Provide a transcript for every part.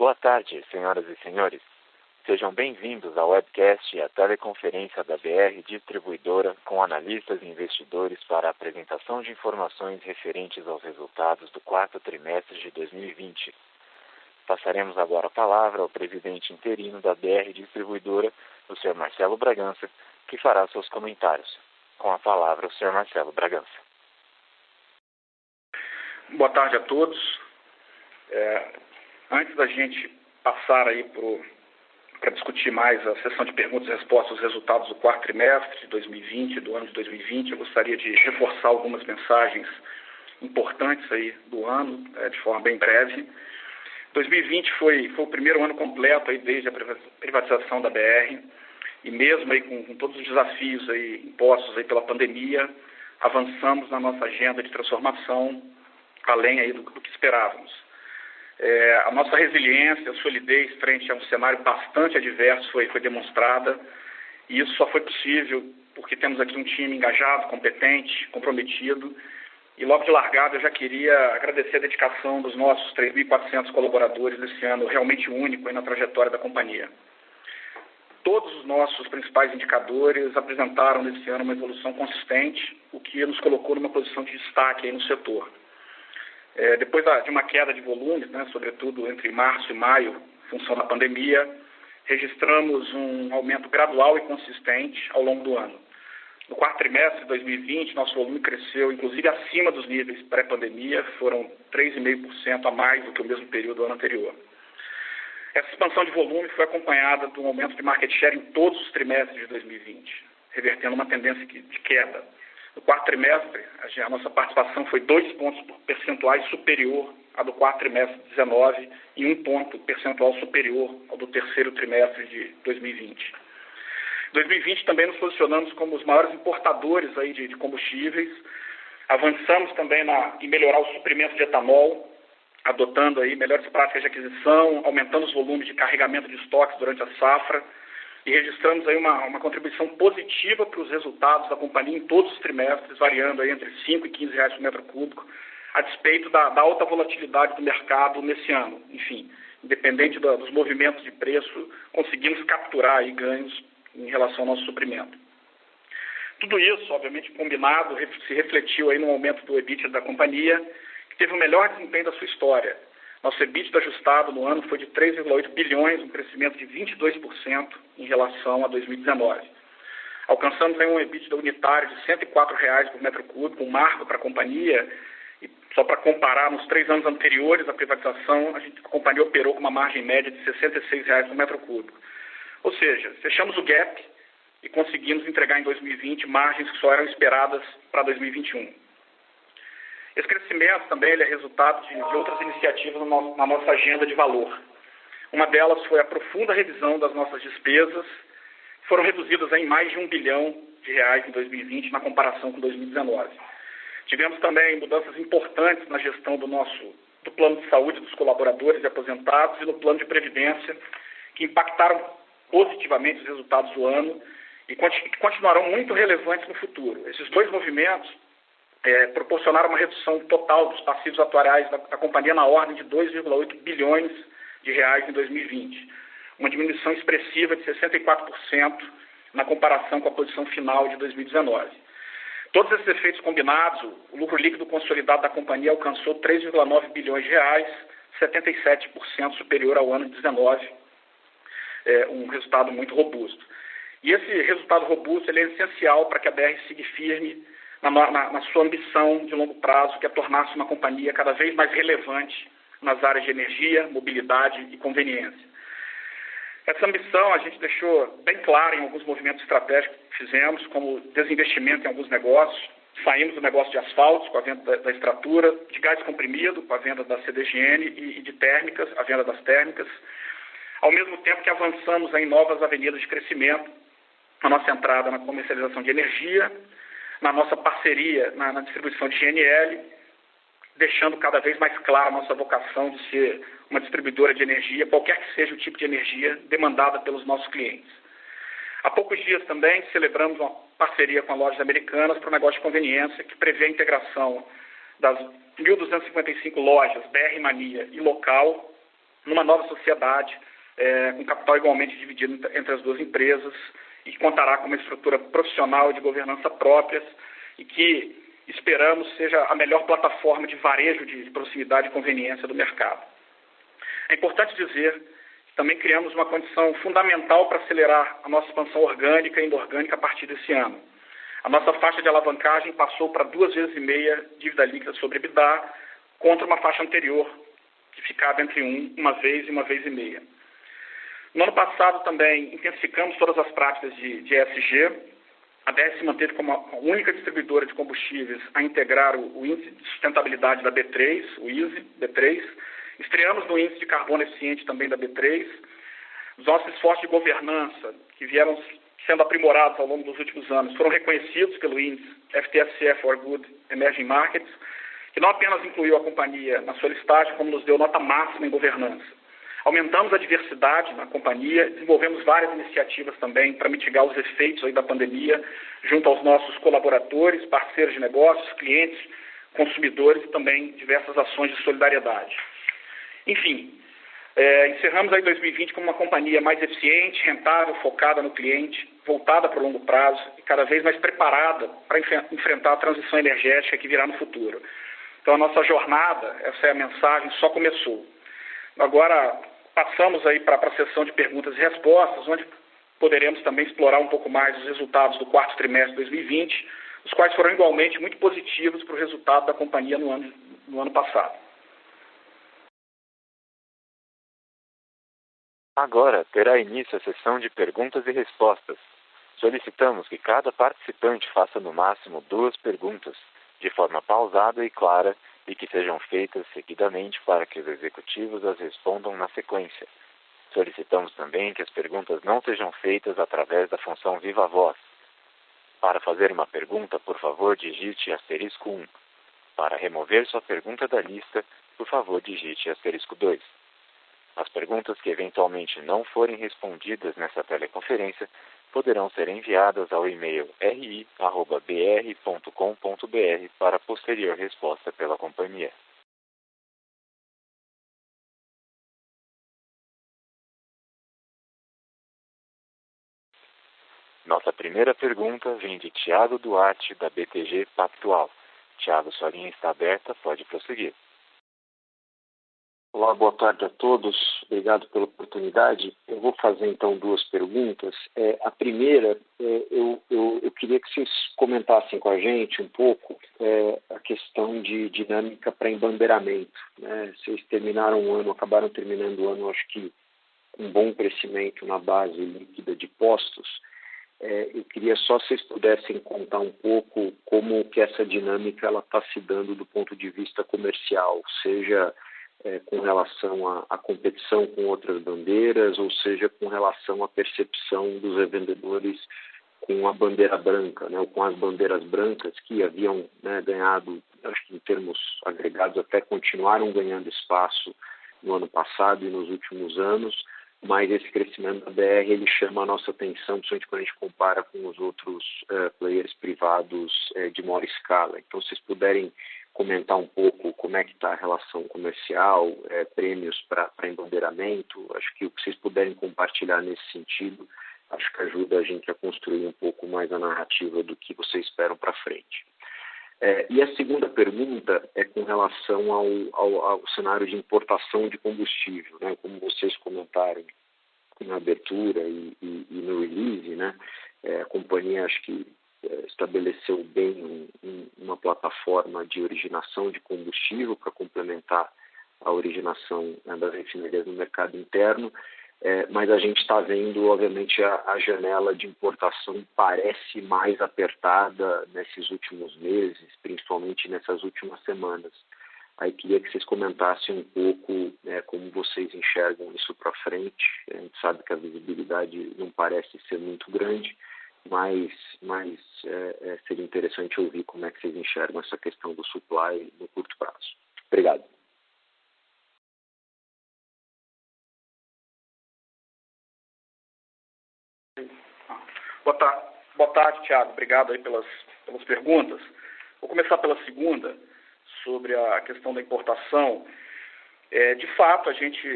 Boa tarde, senhoras e senhores. Sejam bem-vindos ao webcast e à teleconferência da BR Distribuidora com analistas e investidores para a apresentação de informações referentes aos resultados do quarto trimestre de 2020. Passaremos agora a palavra ao presidente interino da BR Distribuidora, o Sr. Marcelo Bragança, que fará seus comentários. Com a palavra, o Sr. Marcelo Bragança. Boa tarde a todos. Antes da gente passar aí para discutir mais a sessão de perguntas e respostas, os resultados do quarto trimestre de 2020, do ano de 2020, eu gostaria de reforçar algumas mensagens importantes aí do ano, de forma bem breve. 2020 foi o primeiro ano completo aí desde a privatização da BR, e mesmo aí com todos os desafios aí impostos aí pela pandemia, avançamos na nossa agenda de transformação, além aí do que esperávamos. A nossa resiliência, a solidez frente a um cenário bastante adverso foi demonstrada, e isso só foi possível porque temos aqui um time engajado, competente, comprometido, e logo de largada eu já queria agradecer a dedicação dos nossos 3.400 colaboradores nesse ano realmente único aí na trajetória da companhia. Todos os nossos principais indicadores apresentaram nesse ano uma evolução consistente, o que nos colocou numa posição de destaque aí no setor. Depois de uma queda de volumes, sobretudo entre março e maio, em função da pandemia, registramos um aumento gradual e consistente ao longo do ano. No quarto trimestre de 2020, nosso volume cresceu, inclusive acima dos níveis pré-pandemia, foram 3,5% a mais do que o mesmo período do ano anterior. Essa expansão de volume foi acompanhada de um aumento de market share em todos os trimestres de 2020, revertendo uma tendência de queda. No quarto trimestre, a nossa participação foi 2 pontos percentuais superior à do quarto trimestre de 2019 e 1 ponto percentual superior ao do terceiro trimestre de 2020. Em 2020 também nos posicionamos como os maiores importadores aí de combustíveis, avançamos também em melhorar o suprimento de etanol, adotando aí melhores práticas de aquisição, aumentando os volumes de carregamento de estoques durante a safra, e registramos aí uma contribuição positiva para os resultados da companhia em todos os trimestres, variando aí entre R$ 5 e R$ 15 por metro cúbico, a despeito da alta volatilidade do mercado nesse ano. Enfim, independente dos movimentos de preço, conseguimos capturar aí ganhos em relação ao nosso suprimento. Tudo isso, obviamente, combinado, se refletiu aí no aumento do EBITDA da companhia, que teve o melhor desempenho da sua história. Nosso EBITDA ajustado no ano foi de 3,8 bilhões, um crescimento de 22% em relação a 2019. Alcançamos aí um EBITDA unitário de R$ 104 por metro cúbico, um marco para a companhia. E só para comparar, nos 3 anos anteriores à privatização, a companhia operou com uma margem média de R$ 66 por metro cúbico. Ou seja, fechamos o gap e conseguimos entregar em 2020 margens que só eram esperadas para 2021. Esse crescimento também é resultado de outras iniciativas na nossa agenda de valor. Uma delas foi a profunda revisão das nossas despesas, que foram reduzidas em mais de R$ 1 bilhão em 2020 na comparação com 2019. Tivemos também mudanças importantes na gestão do plano de saúde dos colaboradores e aposentados e no plano de previdência, que impactaram positivamente os resultados do ano e continuarão muito relevantes no futuro. Esses dois movimentos proporcionaram uma redução total dos passivos atuariais da companhia na ordem de 2,8 bilhões de reais em 2020, uma diminuição expressiva de 64% na comparação com a posição final de 2019. Todos esses efeitos combinados, o lucro líquido consolidado da companhia alcançou 3,9 bilhões de reais, 77% superior ao ano de 2019, um resultado muito robusto. E esse resultado robusto ele é essencial para que a BR siga firme na sua ambição de longo prazo, que é tornar-se uma companhia cada vez mais relevante nas áreas de energia, mobilidade e conveniência. Essa ambição a gente deixou bem clara em alguns movimentos estratégicos que fizemos, como desinvestimento em alguns negócios. Saímos do negócio de asfaltos, com a venda da extratura, de gás comprimido, com a venda da CDGN e de térmicas, a venda das térmicas, ao mesmo tempo que avançamos em novas avenidas de crescimento, a nossa entrada na comercialização de energia, na nossa parceria na distribuição de GNL, deixando cada vez mais clara a nossa vocação de ser uma distribuidora de energia, qualquer que seja o tipo de energia demandada pelos nossos clientes. Há poucos dias também celebramos uma parceria com a Lojas Americanas para o negócio de conveniência, que prevê a integração das 1.255 lojas BR Mania e Local numa nova sociedade, com capital igualmente dividido entre as duas empresas, e que contará com uma estrutura profissional e de governança próprias, e que esperamos seja a melhor plataforma de varejo de proximidade e conveniência do mercado. É importante dizer que também criamos uma condição fundamental para acelerar a nossa expansão orgânica e inorgânica a partir desse ano. A nossa faixa de alavancagem passou para 2,5 vezes dívida líquida sobre EBITDA, contra uma faixa anterior, que ficava entre uma vez e 1,5 vezes. No ano passado também intensificamos todas as práticas de ESG. A BR se manteve como a única distribuidora de combustíveis a integrar o índice de sustentabilidade da B3, o ISE B3. Estreamos no índice de carbono eficiente também da B3. Os nossos esforços de governança, que vieram sendo aprimorados ao longo dos últimos anos, foram reconhecidos pelo índice FTSE4Good Emerging Markets, que não apenas incluiu a companhia na sua listagem, como nos deu nota máxima em governança. Aumentamos a diversidade na companhia, desenvolvemos várias iniciativas também para mitigar os efeitos da pandemia, junto aos nossos colaboradores, parceiros de negócios, clientes, consumidores e também diversas ações de solidariedade. Enfim, encerramos aí 2020 como uma companhia mais eficiente, rentável, focada no cliente, voltada para o longo prazo e cada vez mais preparada para enfrentar a transição energética que virá no futuro. Então a nossa jornada, essa é a mensagem, só começou. Agora passamos aí para a sessão de perguntas e respostas, onde poderemos também explorar um pouco mais os resultados do quarto trimestre de 2020, os quais foram igualmente muito positivos para o resultado da companhia no ano passado. Agora terá início a sessão de perguntas e respostas. Solicitamos que cada participante faça no máximo 2 perguntas, de forma pausada e clara, e que sejam feitas seguidamente para que os executivos as respondam na sequência. Solicitamos também que as perguntas não sejam feitas através da função Viva Voz. Para fazer uma pergunta, por favor, digite *1. Para remover sua pergunta da lista, por favor, digite *2. As perguntas que eventualmente não forem respondidas nessa teleconferência poderão ser enviadas ao e-mail ri@br.com.br para posterior resposta pela companhia. Nossa primeira pergunta vem de Thiago Duarte, da BTG Pactual. Thiago, sua linha está aberta, pode prosseguir. Olá, boa tarde a todos. Obrigado pela oportunidade. Eu vou fazer, então, 2 perguntas. A primeira, eu queria que vocês comentassem com a gente um pouco a questão de dinâmica para embandeiramento, né? Vocês acabaram terminando o ano, acho que com um bom crescimento na base líquida de postos. Eu queria só se vocês pudessem contar um pouco como que essa dinâmica está se dando do ponto de vista comercial, seja com relação à competição com outras bandeiras, ou seja, com relação à percepção dos revendedores com a bandeira branca, né, ou com as bandeiras brancas que haviam, né, ganhado, acho que em termos agregados até continuaram ganhando espaço no ano passado e nos últimos anos, mas esse crescimento da BR ele chama a nossa atenção, principalmente quando a gente compara com os outros players privados de maior escala. Então, se vocês puderem comentar um pouco como é que está a relação comercial, prêmios para embandeiramento, acho que o que vocês puderem compartilhar nesse sentido, acho que ajuda a gente a construir um pouco mais a narrativa do que vocês esperam para frente. E a segunda pergunta é com relação ao cenário de importação de combustível, né? Como vocês comentaram na abertura e no release, né? A companhia acho que estabeleceu bem uma plataforma de originação de combustível para complementar a originação, né, das refinarias no mercado interno, mas a gente está vendo, obviamente, a janela de importação parece mais apertada nesses últimos meses, principalmente nessas últimas semanas. Aí queria que vocês comentassem um pouco, né, como vocês enxergam isso para frente. A gente sabe que a visibilidade não parece ser muito grande, mas seria interessante ouvir como é que vocês enxergam essa questão do supply no curto prazo. Obrigado. Boa tarde, Thiago. Obrigado aí pelas perguntas. Vou começar pela segunda, sobre a questão da importação. De fato, a gente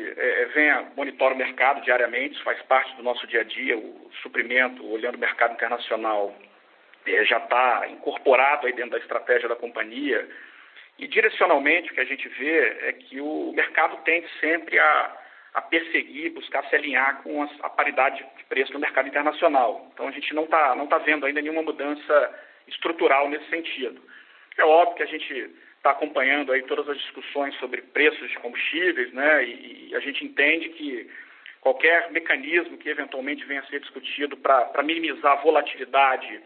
monitora o mercado diariamente, isso faz parte do nosso dia a dia, o suprimento, olhando o mercado internacional, já está incorporado aí dentro da estratégia da companhia. E direcionalmente o que a gente vê é que o mercado tende sempre a perseguir, buscar se alinhar com a paridade de preço no mercado internacional. Então a gente não tá vendo ainda nenhuma mudança estrutural nesse sentido. É óbvio que a gente está acompanhando aí todas as discussões sobre preços de combustíveis, né? E a gente entende que qualquer mecanismo que eventualmente venha a ser discutido para minimizar a volatilidade,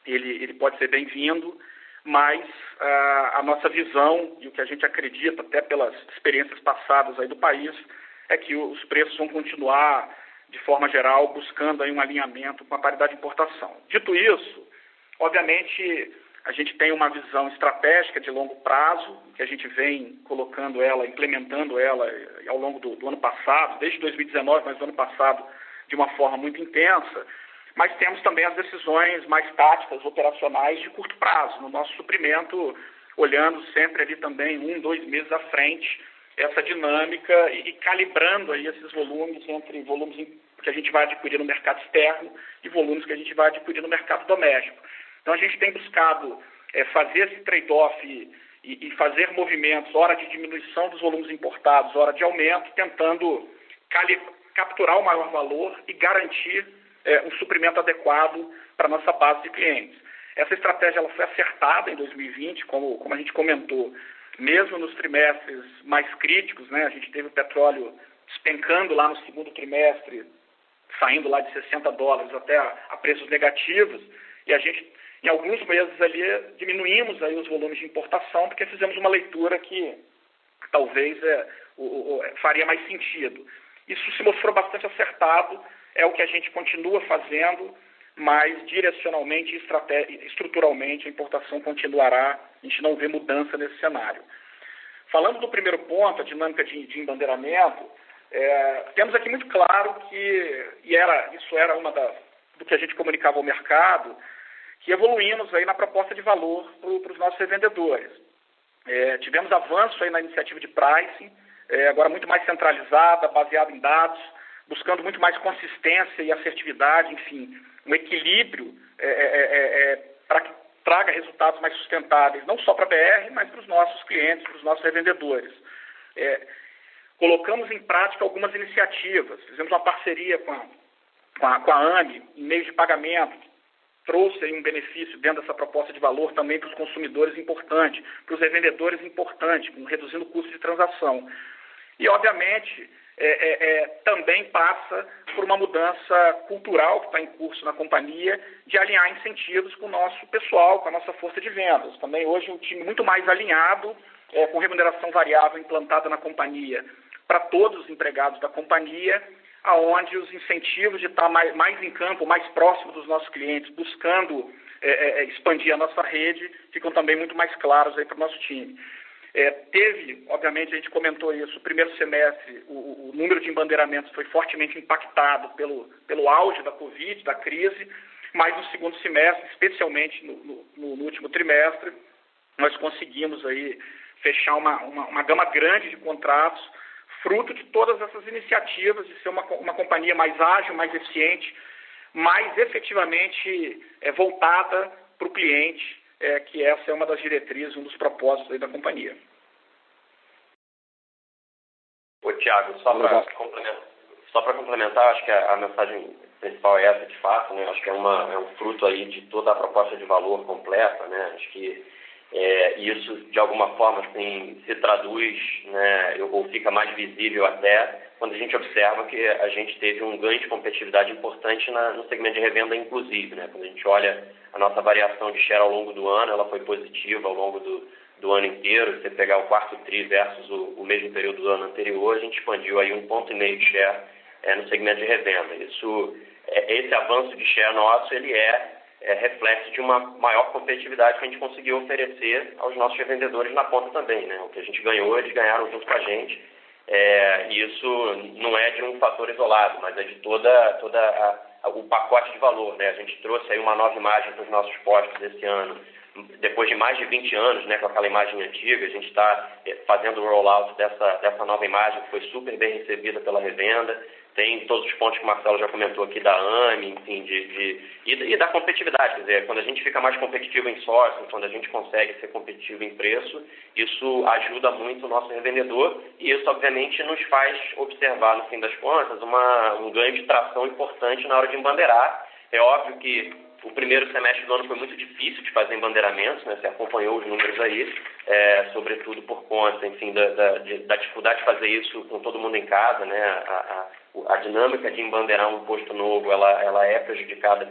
ele pode ser bem-vindo, mas a nossa visão e o que a gente acredita, até pelas experiências passadas aí do país, é que os preços vão continuar, de forma geral, buscando aí um alinhamento com a paridade de importação. Dito isso, obviamente, a gente tem uma visão estratégica de longo prazo, que a gente vem colocando ela, implementando ela ao longo do ano passado, desde 2019, mas do ano passado, de uma forma muito intensa. Mas temos também as decisões mais táticas, operacionais de curto prazo, no nosso suprimento, olhando sempre ali também 1, 2 meses à frente, essa dinâmica e calibrando aí esses volumes entre volumes que a gente vai adquirir no mercado externo e volumes que a gente vai adquirir no mercado doméstico. Então, a gente tem buscado fazer esse trade-off e fazer movimentos, hora de diminuição dos volumes importados, hora de aumento, tentando capturar o maior valor e garantir um suprimento adequado para a nossa base de clientes. Essa estratégia ela foi acertada em 2020, como a gente comentou, mesmo nos trimestres mais críticos, né? A gente teve o petróleo despencando lá no segundo trimestre, saindo lá de $60 até a preços negativos, e a gente, em alguns meses ali, diminuímos aí os volumes de importação, porque fizemos uma leitura que talvez faria mais sentido. Isso se mostrou bastante acertado, é o que a gente continua fazendo, mas direcionalmente e estruturalmente a importação continuará, a gente não vê mudança nesse cenário. Falando do primeiro ponto, a dinâmica de embandeiramento, temos aqui muito claro que, isso era do que a gente comunicava ao mercado, que evoluímos aí na proposta de valor para os nossos revendedores. Tivemos avanço aí na iniciativa de pricing, agora muito mais centralizada, baseada em dados, buscando muito mais consistência e assertividade, enfim, um equilíbrio para que traga resultados mais sustentáveis, não só para a BR, mas para os nossos clientes, para os nossos revendedores. Colocamos em prática algumas iniciativas, fizemos uma parceria com a AME, em meio de pagamento, que trouxe aí um benefício dentro dessa proposta de valor também para os consumidores importante, para os revendedores importante, reduzindo o custo de transação. E, obviamente, também passa por uma mudança cultural que está em curso na companhia de alinhar incentivos com o nosso pessoal, com a nossa força de vendas. Também hoje um time muito mais alinhado, com remuneração variável implantada na companhia para todos os empregados da companhia, aonde os incentivos de estar mais em campo, mais próximo dos nossos clientes, buscando expandir a nossa rede, ficam também muito mais claros aí para o nosso time. Teve, obviamente, a gente comentou isso, o primeiro semestre, o número de embandeiramentos foi fortemente impactado pelo auge da Covid, da crise, mas no segundo semestre, especialmente no último trimestre, nós conseguimos aí fechar uma gama grande de contratos, fruto de todas essas iniciativas de ser uma companhia mais ágil, mais eficiente, mais efetivamente voltada para o cliente, que essa é uma das diretrizes, um dos propósitos aí da companhia. Ô, Thiago, só para complementar, acho que a mensagem principal é essa, de fato, né? Acho que é um fruto aí de toda a proposta de valor completa, né? Acho que isso, de alguma forma, assim, se traduz, né, ou fica mais visível até quando a gente observa que a gente teve um ganho de competitividade importante no segmento de revenda, inclusive, né? Quando a gente olha a nossa variação de share ao longo do ano, ela foi positiva ao longo do ano inteiro. Se você pegar o quarto tri versus o mesmo período do ano anterior, a gente expandiu aí 1,5 ponto de share no segmento de revenda. Esse avanço de share nosso, ele é reflexo de uma maior competitividade que a gente conseguiu oferecer aos nossos revendedores na ponta também, né? O que a gente ganhou, eles ganharam junto com a gente. E isso não é de um fator isolado, mas é de o pacote de valor, né? A gente trouxe aí uma nova imagem para os nossos postos esse ano, depois de mais de 20 anos, né, com aquela imagem antiga, a gente está fazendo o rollout dessa nova imagem, que foi super bem recebida pela revenda. Tem todos os pontos que o Marcelo já comentou aqui da AME, enfim, e da competitividade. Quer dizer, quando a gente fica mais competitivo em sourcing, quando a gente consegue ser competitivo em preço, isso ajuda muito o nosso revendedor e isso, obviamente, nos faz observar, no fim das contas, um ganho de tração importante na hora de embandeirar. É óbvio que o primeiro semestre do ano foi muito difícil de fazer embandeiramentos, né? Você acompanhou os números aí, sobretudo por conta, enfim, da dificuldade de fazer isso com todo mundo em casa, né? A dinâmica de embandeirar um posto novo, ela é prejudicada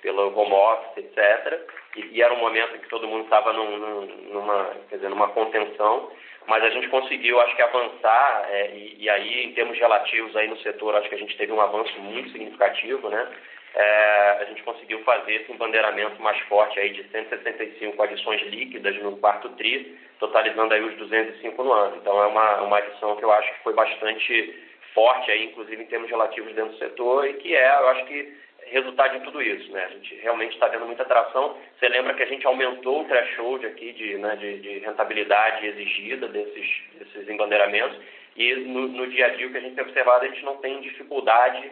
pelo home office, etc. E era um momento em que todo mundo estava numa contenção, mas a gente conseguiu, acho que, avançar, e aí, em termos relativos aí no setor, acho que a gente teve um avanço muito significativo, né? A gente conseguiu fazer esse embandeiramento mais forte aí de 165 adições líquidas no quarto TRI, totalizando aí os 205 no ano. Então é uma adição que eu acho que foi bastante forte aí, inclusive em termos relativos dentro do setor, e que eu acho que resultado de tudo isso, né? A gente realmente está vendo muita atração. Você lembra que a gente aumentou o threshold aqui de rentabilidade exigida desses embandeiramentos, e no dia a dia o que a gente tem observado, a gente não tem dificuldade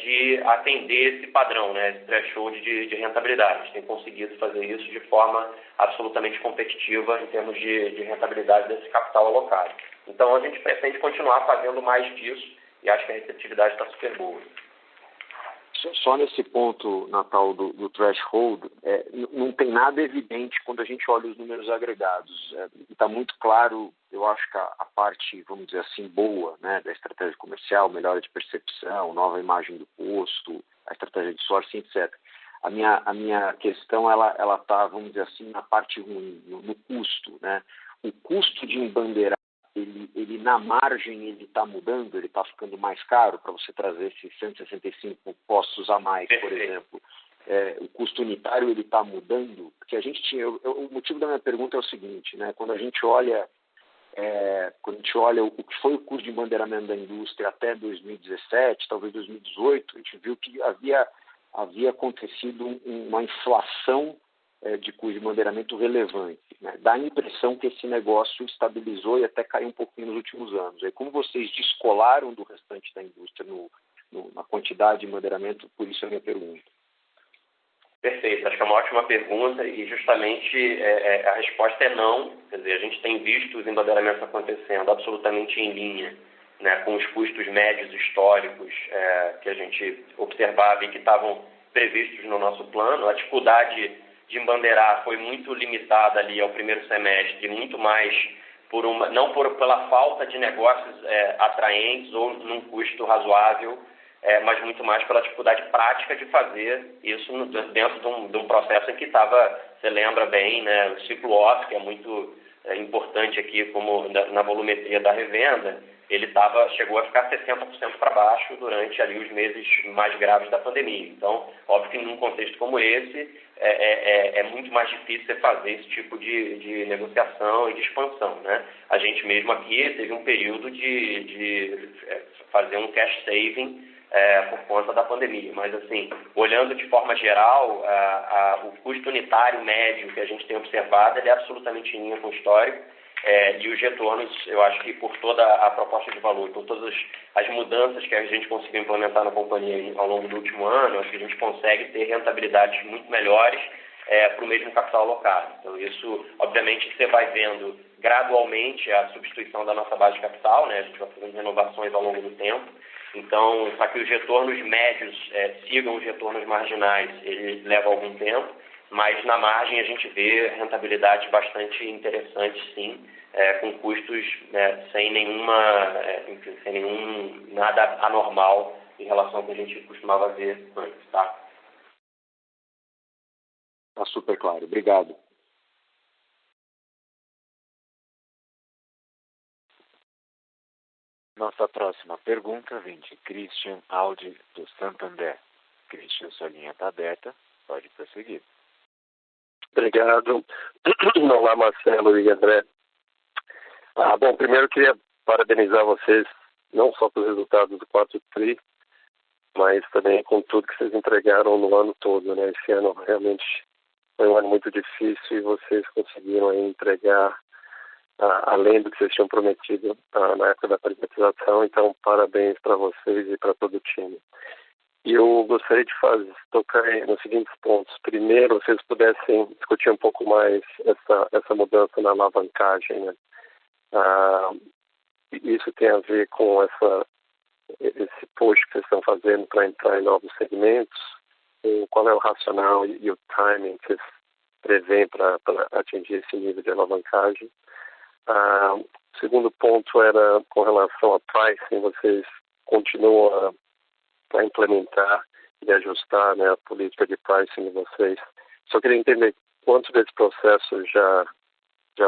de atender esse padrão, né, esse threshold de rentabilidade. A gente tem conseguido fazer isso de forma absolutamente competitiva em termos de rentabilidade desse capital alocado. Então, a gente pretende continuar fazendo mais disso e acho que a receptividade está super boa. Só nesse ponto, Natal, do threshold, não tem nada evidente quando a gente olha os números agregados. Está muito claro, eu acho que a parte, vamos dizer assim, boa, né, da estratégia comercial, melhora de percepção, nova imagem do posto, a estratégia de sourcing, etc. A minha questão, ela está, vamos dizer assim, na parte ruim, no custo, né? O custo de embandeirar, ele na margem ele está mudando, ele está ficando mais caro para você trazer esses 165 postos a mais, por exemplo. O custo unitário ele está mudando, porque a gente tinha. O motivo da minha pergunta é o seguinte, né? Quando a gente olha o que foi o custo de embandeiramento da indústria até 2017, talvez 2018, a gente viu que havia acontecido uma inflação de custo de embandeiramento relevante, né? Dá a impressão que esse negócio estabilizou e até caiu um pouquinho nos últimos anos. Aí, como vocês descolaram do restante da indústria na quantidade de embandeiramento, por isso é a minha pergunta. Perfeito, acho que é uma ótima pergunta e justamente a resposta é não. Quer dizer, a gente tem visto os embandeiramentos acontecendo absolutamente em linha, né, com os custos médios históricos que a gente observava e que estavam previstos no nosso plano. A dificuldade de embandeirar foi muito limitada ali ao primeiro semestre, muito mais não pela falta de negócios atraentes ou num custo razoável, mas muito mais pela dificuldade prática de fazer isso dentro de um processo em que estava, você lembra bem, né, o ciclo off, que é muito importante aqui como na volumetria da revenda, ele chegou a ficar 60% para baixo durante ali os meses mais graves da pandemia. Então, óbvio que num contexto como esse, é muito mais difícil você fazer esse tipo de negociação e de expansão, né? A gente mesmo aqui teve um período de fazer um cash saving por conta da pandemia. Mas, assim, olhando de forma geral, o custo unitário médio que a gente tem observado, ele é absolutamente em linha com o histórico. E os retornos, eu acho que por toda a proposta de valor, por todas as mudanças que a gente conseguiu implementar na companhia ao longo do último ano, acho que a gente consegue ter rentabilidades muito melhores para o mesmo capital alocado. Então, isso, obviamente, você vai vendo gradualmente a substituição da nossa base de capital, né? A gente vai fazendo renovações ao longo do tempo. Então, para que os retornos médios sigam os retornos marginais, ele leva algum tempo. Mas na margem a gente vê rentabilidade bastante interessante, sim, com custos sem nenhum nada anormal em relação ao que a gente costumava ver antes, tá? Está super claro. Obrigado. Nossa próxima pergunta vem de Christian Audi, do Santander. Christian, sua linha está aberta. Pode prosseguir. Obrigado. Olá, Marcelo e André. Bom, primeiro eu queria parabenizar vocês, não só pelos resultados do 4TRI, mas também com tudo que vocês entregaram no ano todo, né? Esse ano realmente foi um ano muito difícil e vocês conseguiram aí entregar além do que vocês tinham prometido na época da privatização. Então, parabéns para vocês e para todo o time. E eu gostaria de tocar nos seguintes pontos. Primeiro, vocês pudessem discutir um pouco mais essa mudança na alavancagem, né? Isso tem a ver com esse push que vocês estão fazendo para entrar em novos segmentos? Qual é o racional e o timing que vocês prevêem para atingir esse nível de alavancagem? O segundo ponto era com relação a pricing. Vocês continuam a implementar e ajustar, né, a política de pricing de vocês. Só queria entender quanto desse processo já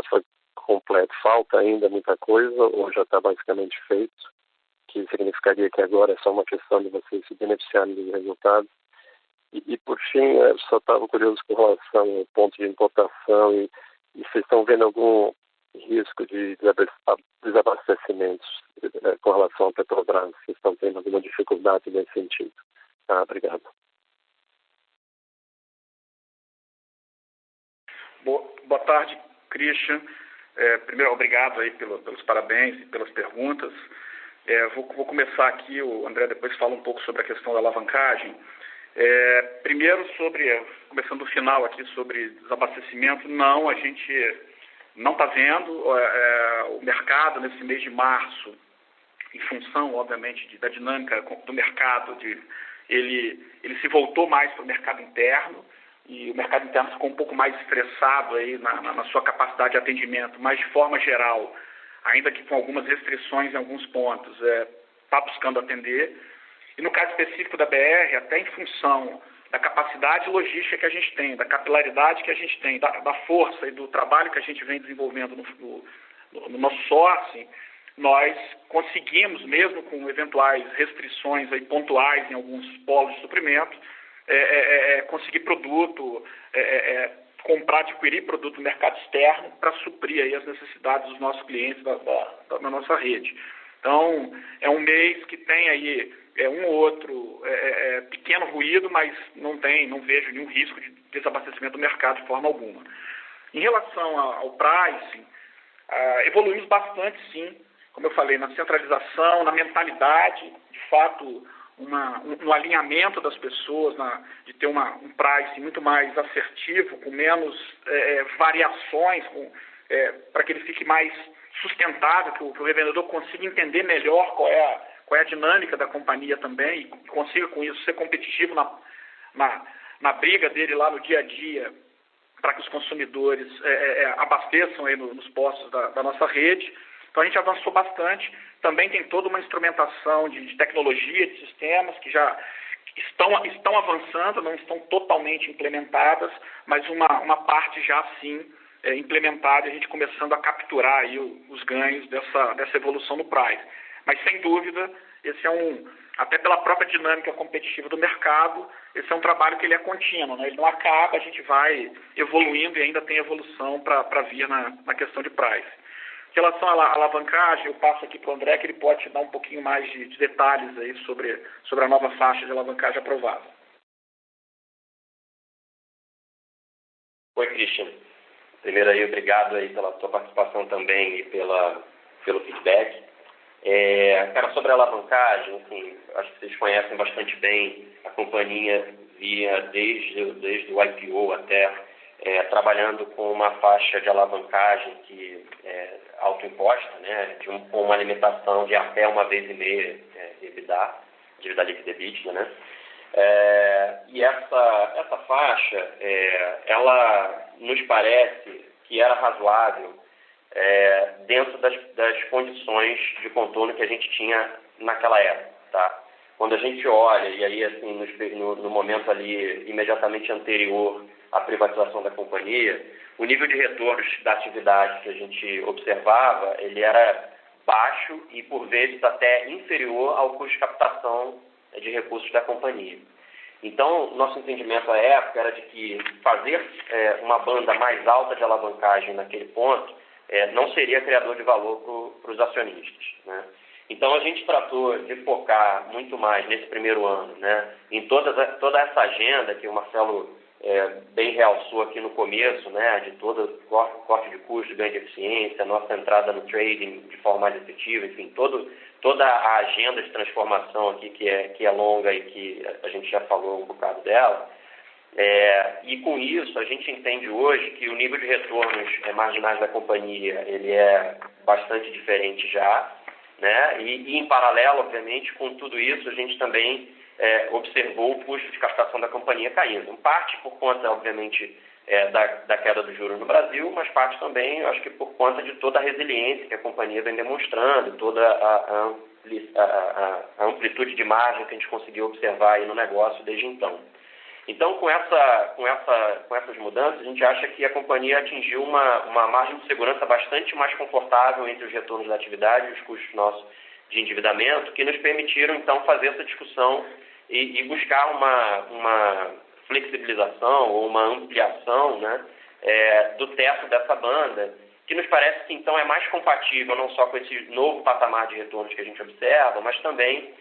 foi completo. Falta ainda muita coisa ou já está basicamente feito? Que significaria que agora é só uma questão de vocês se beneficiarem dos resultados. E por fim, eu só estava curioso com relação ao ponto de importação e vocês estão vendo algum risco de desabastecimentos com relação à Petrobras? Vocês estão tendo alguma dificuldade nesse sentido? Obrigado. Boa tarde, Christian. Primeiro, obrigado aí pelos parabéns e pelas perguntas. Vou começar aqui, o André depois fala um pouco sobre a questão da alavancagem. Primeiro, começando do final aqui, sobre desabastecimento, não, a gente não está vendo. O mercado, nesse mês de março, em função, obviamente, da dinâmica do mercado, ele se voltou mais para o mercado interno, e o mercado interno ficou um pouco mais estressado aí na sua capacidade de atendimento, mas de forma geral, ainda que com algumas restrições em alguns pontos, está buscando atender. E no caso específico da BR, até em função da capacidade logística que a gente tem, da capilaridade que a gente tem, da força e do trabalho que a gente vem desenvolvendo no nosso sourcing, nós conseguimos, mesmo com eventuais restrições aí pontuais em alguns polos de suprimento, conseguir produto, adquirir produto no mercado externo para suprir aí as necessidades dos nossos clientes da nossa rede. Então, é um mês que tem aí um ou outro pequeno ruído, mas não vejo nenhum risco de desabastecimento do mercado de forma alguma. Em relação ao pricing, evoluímos bastante, sim, como eu falei, na centralização, na mentalidade, de fato, um alinhamento das pessoas, de ter um pricing muito mais assertivo, com menos variações, para que ele fique mais sustentável, que o revendedor consiga entender melhor qual é a dinâmica da companhia também e consiga com isso ser competitivo na briga dele lá no dia a dia, para que os consumidores abasteçam aí nos postos da nossa rede. Então a gente avançou bastante. Também tem toda uma instrumentação de tecnologia, de sistemas que já estão avançando, não estão totalmente implementadas, mas uma parte já sim implementada, e a gente começando a capturar aí os ganhos dessa evolução no price. Mas, sem dúvida, esse até pela própria dinâmica competitiva do mercado, esse é um trabalho que ele é contínuo, né? Ele não acaba, a gente vai evoluindo e ainda tem evolução para vir na questão de price. Em relação à alavancagem, eu passo aqui para o André, que ele pode te dar um pouquinho mais de detalhes aí sobre a nova faixa de alavancagem aprovada. Oi, Christian. Primeiro aí, obrigado aí pela sua participação também e pelo feedback. Sobre a alavancagem, assim, acho que vocês conhecem bastante bem a companhia, via desde o IPO até trabalhando com uma faixa de alavancagem que é autoimposta, né, com uma limitação de até 1,5 vezes dívida líquida EBITDA, né? E essa faixa, ela nos parece que era razoável dentro das condições de contorno que a gente tinha naquela época, tá? Quando a gente olha, e aí assim, no momento ali imediatamente anterior à privatização da companhia, o nível de retornos da atividade que a gente observava, ele era baixo e por vezes até inferior ao custo de captação de recursos da companhia. Então, nosso entendimento à época era de que fazer uma banda mais alta de alavancagem naquele ponto não seria criador de valor para os acionistas, né? Então, a gente tratou de focar muito mais nesse primeiro ano, né, em toda essa agenda que o Marcelo bem realçou aqui no começo, né, de todo corte de custo, ganho de eficiência, nossa entrada no trading de forma mais efetiva, enfim, toda a agenda de transformação aqui que é longa e que a gente já falou um bocado dela. E com isso, a gente entende hoje que o nível de retornos marginais da companhia ele é bastante diferente já, né? E em paralelo, obviamente, com tudo isso, a gente também observou o custo de captação da companhia caindo. Em parte por conta, obviamente, da queda dos juros no Brasil, mas parte também, eu acho que por conta de toda a resiliência que a companhia vem demonstrando, toda a amplitude de margem que a gente conseguiu observar aí no negócio desde então. Então, com essas mudanças, a gente acha que a companhia atingiu uma margem de segurança bastante mais confortável entre os retornos da atividade e os custos nossos de endividamento, que nos permitiram, então, fazer essa discussão e buscar uma flexibilização ou uma ampliação, né, do teto dessa banda, que nos parece que, então, é mais compatível não só com esse novo patamar de retornos que a gente observa, mas também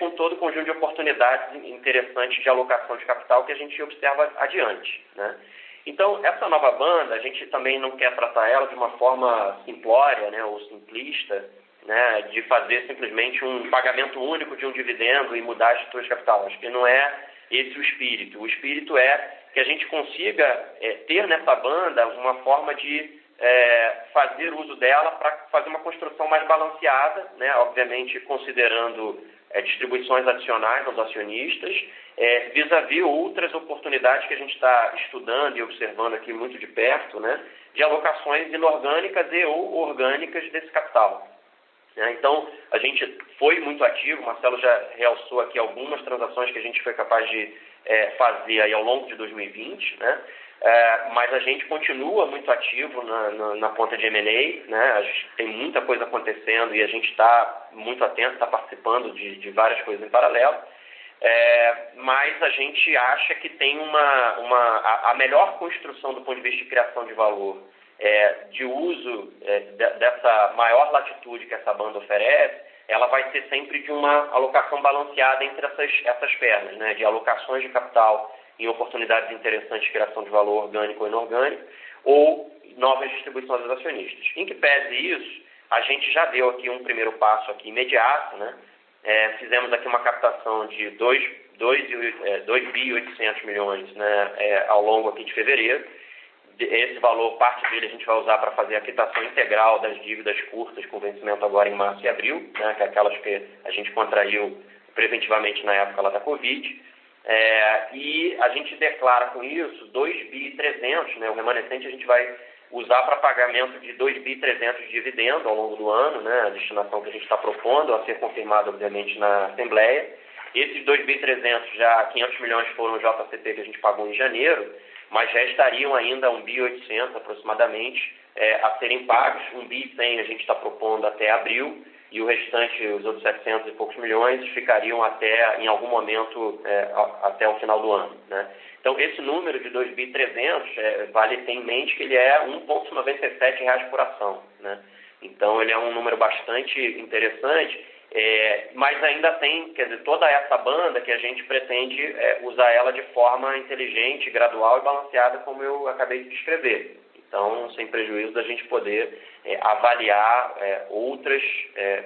com todo o conjunto de oportunidades interessantes de alocação de capital que a gente observa adiante, né? Então, essa nova banda, a gente também não quer tratar ela de uma forma simplória, né, ou simplista, né, de fazer simplesmente um pagamento único de um dividendo e mudar a estrutura de capital. Acho que não é esse o espírito. O espírito é que a gente consiga ter nessa banda uma forma de fazer uso dela para fazer uma construção mais balanceada, né, obviamente considerando distribuições adicionais aos acionistas, vis-à-vis outras oportunidades que a gente está estudando e observando aqui muito de perto, né, de alocações inorgânicas e ou orgânicas desse capital. Então, a gente foi muito ativo, o Marcelo já realçou aqui algumas transações que a gente foi capaz de fazer aí ao longo de 2020, né? Mas a gente continua muito ativo na ponta de M&A, né? A gente tem muita coisa acontecendo e a gente está muito atento, está participando de várias coisas em paralelo, mas a gente acha que tem a melhor construção do ponto de vista de criação de valor, de uso dessa maior latitude que essa banda oferece, ela vai ser sempre de uma alocação balanceada entre essas pernas, né? De alocações de capital em oportunidades interessantes de criação de valor orgânico ou inorgânico, ou novas distribuições aos acionistas. Em que pese isso, a gente já deu aqui um primeiro passo aqui imediato, né? Fizemos aqui uma captação de 2,8 bilhões, né? Ao longo aqui de fevereiro. Esse valor, parte dele a gente vai usar para fazer a quitação integral das dívidas curtas com vencimento agora em março e abril, né? Que é aquelas que a gente contraiu preventivamente na época lá da Covid. E a gente declara com isso 2,3 bi, né? O remanescente a gente vai usar para pagamento de 2,3 bi de dividendo ao longo do ano, né? A destinação que a gente está propondo, a ser confirmada, obviamente, na Assembleia. Esses 2,3 bi, já 500 milhões foram o JCP que a gente pagou em janeiro, mas já estariam ainda 1,8 bi aproximadamente a serem pagos. 1,1 bi a gente está propondo até abril, e o restante, os outros 700 e poucos milhões, ficariam em algum momento, até o final do ano, né? Então, esse número de 2,3 bi, vale ter em mente que ele é R$ 1,97 por ação, né? Então, ele é um número bastante interessante, mas ainda tem, quer dizer, toda essa banda que a gente pretende usar ela de forma inteligente, gradual e balanceada, como eu acabei de descrever. Então, sem prejuízo da gente poder avaliar outras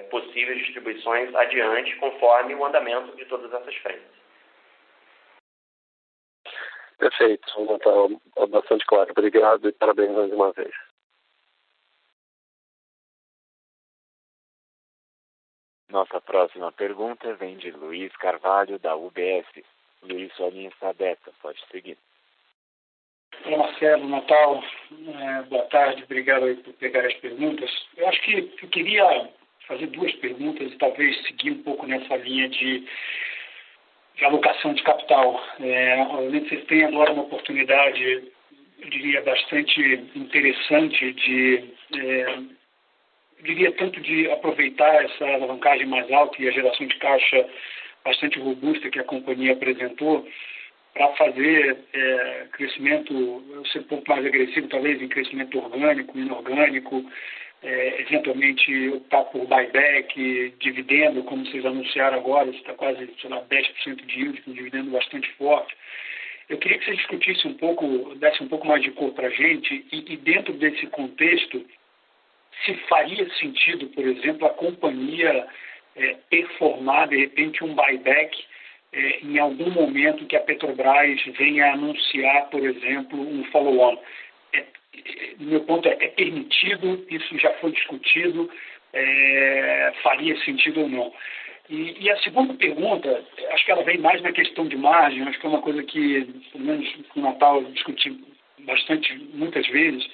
possíveis distribuições adiante, conforme o andamento de todas essas frentes. Perfeito, está bastante claro. Obrigado e parabéns mais uma vez. Nossa próxima pergunta vem de Luiz Carvalho, da UBS. Luiz, sua linha está aberta, pode seguir. Olá, Marcelo, Natal, boa tarde, obrigado aí por pegar as perguntas. Eu acho que eu queria fazer duas perguntas e talvez seguir um pouco nessa linha de alocação de capital. Obviamente vocês têm agora uma oportunidade, eu diria, bastante interessante tanto de aproveitar essa alavancagem mais alta e a geração de caixa bastante robusta que a companhia apresentou, para fazer crescimento, ser um pouco mais agressivo, talvez, em crescimento orgânico, inorgânico, eventualmente optar por buyback, dividendo, como vocês anunciaram agora, está quase, 10% de yield, um dividendo bastante forte. Eu queria que você discutisse um pouco, desse um pouco mais de cor para a gente, e dentro desse contexto, se faria sentido, por exemplo, a companhia performar, de repente, um buyback em algum momento que a Petrobras venha anunciar, por exemplo, um follow-on. Meu ponto é permitido, isso já foi discutido, faria sentido ou não. E a segunda pergunta, acho que ela vem mais na questão de margem, acho que é uma coisa que, pelo menos no Natal, eu discuti muitas vezes.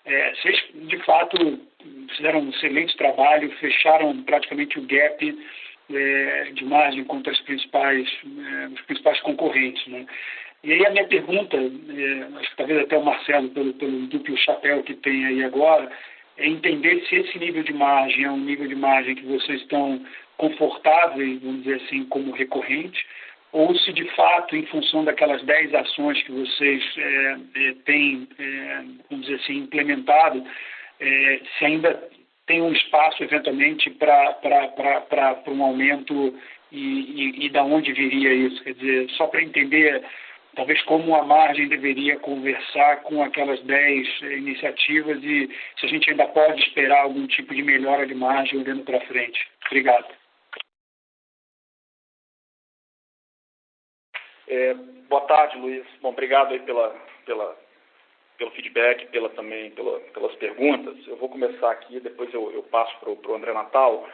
Vocês, de fato, fizeram um excelente trabalho, fecharam praticamente o gap de margem contra os principais concorrentes, né? E aí a minha pergunta, acho que talvez até o Marcelo, pelo duplo chapéu que tem aí agora, é entender se esse nível de margem é um nível de margem que vocês estão confortáveis, vamos dizer assim, como recorrente, ou se de fato, em função daquelas 10 ações que vocês têm, vamos dizer assim, implementado, se ainda tem um espaço, eventualmente, para um aumento e da onde viria isso. Quer dizer, só para entender, talvez, como a margem deveria conversar com aquelas 10 iniciativas e se a gente ainda pode esperar algum tipo de melhora de margem olhando para frente. Obrigado. Boa tarde, Luiz. Bom, obrigado aí pelo feedback, também pelas perguntas. Eu vou começar aqui, depois eu passo para o André Natal.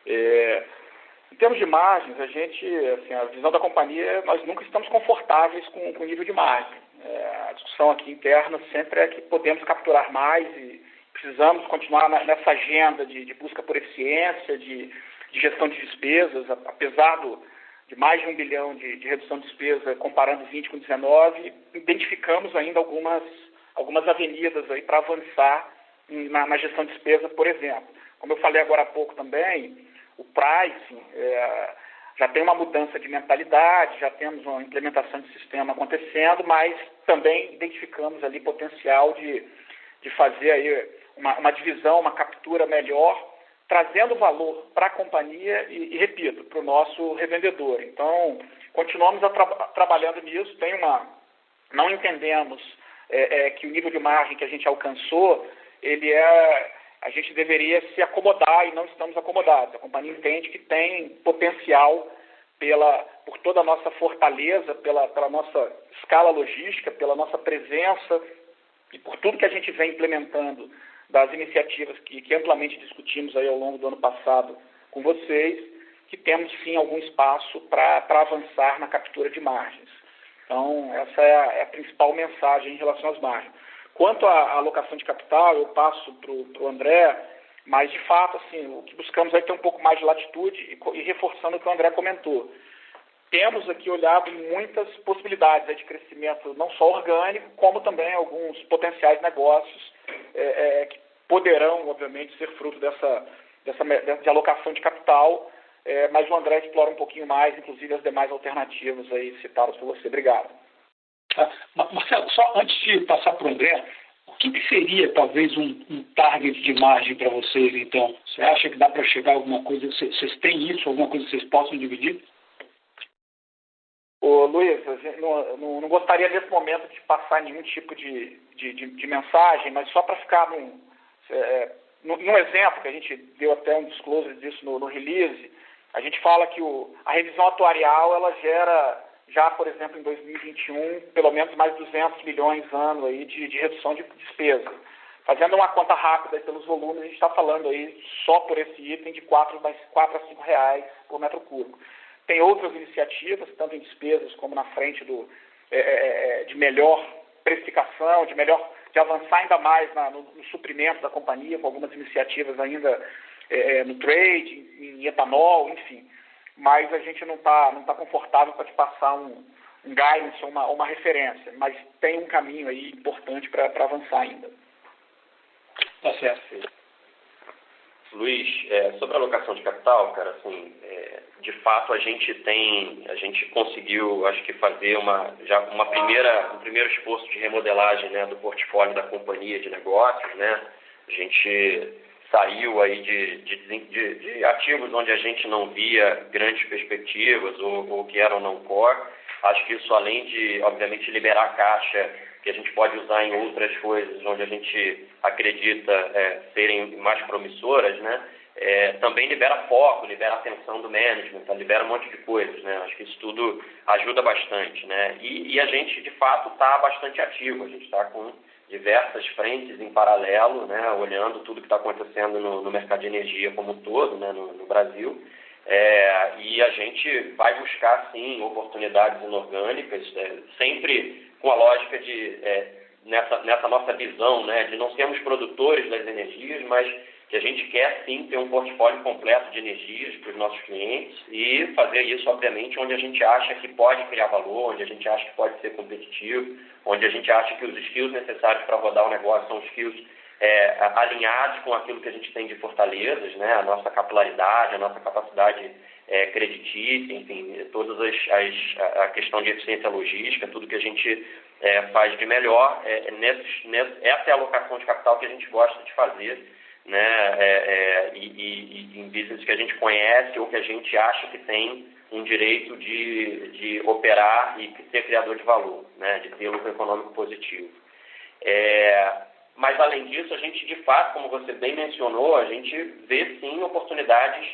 Em termos de margens, a visão da companhia, nós nunca estamos confortáveis com o nível de margem. A discussão aqui interna sempre é que podemos capturar mais e precisamos continuar nessa agenda de busca por eficiência, de gestão de despesas, apesar de mais de 1 bilhão de redução de despesa, comparando 20 com 19, identificamos ainda algumas avenidas aí para avançar na gestão de despesa, por exemplo. Como eu falei agora há pouco também, o pricing já tem uma mudança de mentalidade, já temos uma implementação de sistema acontecendo, mas também identificamos ali potencial de fazer aí uma divisão, uma captura melhor, trazendo valor para a companhia e repito, para o nosso revendedor. Então, continuamos trabalhando nisso. Não entendemos que o nível de margem que a gente alcançou, a gente deveria se acomodar e não estamos acomodados. A companhia entende que tem potencial por toda a nossa fortaleza, pela nossa escala logística, pela nossa presença e por tudo que a gente vem implementando das iniciativas que amplamente discutimos aí ao longo do ano passado com vocês, que temos sim algum espaço para avançar na captura de margens. Então, essa é a principal mensagem em relação às margens. Quanto à alocação de capital, eu passo para o André, mas de fato, assim, o que buscamos é ter um pouco mais de latitude e reforçando o que o André comentou. Temos aqui olhado muitas possibilidades de crescimento, não só orgânico, como também alguns potenciais negócios que poderão, obviamente, ser fruto de alocação de capital, mas o André explora um pouquinho mais, inclusive as demais alternativas aí citadas por você. Obrigado. Marcelo, só antes de passar para o André, o que seria talvez um target de margem para vocês, então? Você acha que dá para chegar a alguma coisa? Vocês têm isso, alguma coisa que vocês possam dividir? Ô, Luiz, não gostaria nesse momento de passar nenhum tipo de mensagem, mas só para ficar num exemplo, que a gente deu até um disclosure disso no release, a gente fala que a revisão atuarial ela gera já, por exemplo, em 2021, pelo menos mais 200 milhões ano aí de redução de despesa. Fazendo uma conta rápida aí pelos volumes, a gente está falando aí só por esse item de 4 a 5 reais por metro cúbico. Tem outras iniciativas, tanto em despesas como na frente de melhor precificação, de avançar ainda mais no suprimento da companhia, com algumas iniciativas ainda no trade, em etanol, enfim. Mas a gente não tá confortável para te passar um guidance ou uma referência, mas tem um caminho aí importante para avançar ainda. Tá certo. Luiz, sobre a alocação de capital, cara, assim, de fato a gente conseguiu, acho que fazer um primeiro esforço de remodelagem, né, do portfólio da companhia de negócios, né? A gente saiu aí de ativos onde a gente não via grandes perspectivas ou que eram não core Acho que isso, além de, obviamente, liberar caixa, que a gente pode usar em outras coisas onde a gente acredita serem mais promissoras, né? Também libera foco, libera atenção do management, libera um monte de coisas, né? Acho que isso tudo ajuda bastante, né? E a gente, de fato, está bastante ativo. A gente está com diversas frentes em paralelo, né? Olhando tudo que está acontecendo no mercado de energia como um todo, né? No Brasil. E a gente vai buscar, sim, oportunidades inorgânicas, sempre com a lógica de, nessa nossa visão, né, de não sermos produtores das energias, mas que a gente quer, sim, ter um portfólio completo de energias para os nossos clientes e fazer isso, obviamente, onde a gente acha que pode criar valor, onde a gente acha que pode ser competitivo, onde a gente acha que os skills necessários para rodar o negócio são skills alinhados com aquilo que a gente tem de fortalezas, né? A nossa capilaridade, a nossa capacidade creditícia, enfim, todas a questão de eficiência logística, tudo que a gente faz de melhor, essa é a alocação de capital que a gente gosta de fazer, né? E em business que a gente conhece ou que a gente acha que tem um direito de operar e ser criador de valor, né? De ter lucro econômico positivo. Mas, além disso, a gente, de fato, como você bem mencionou, a gente vê, sim, oportunidades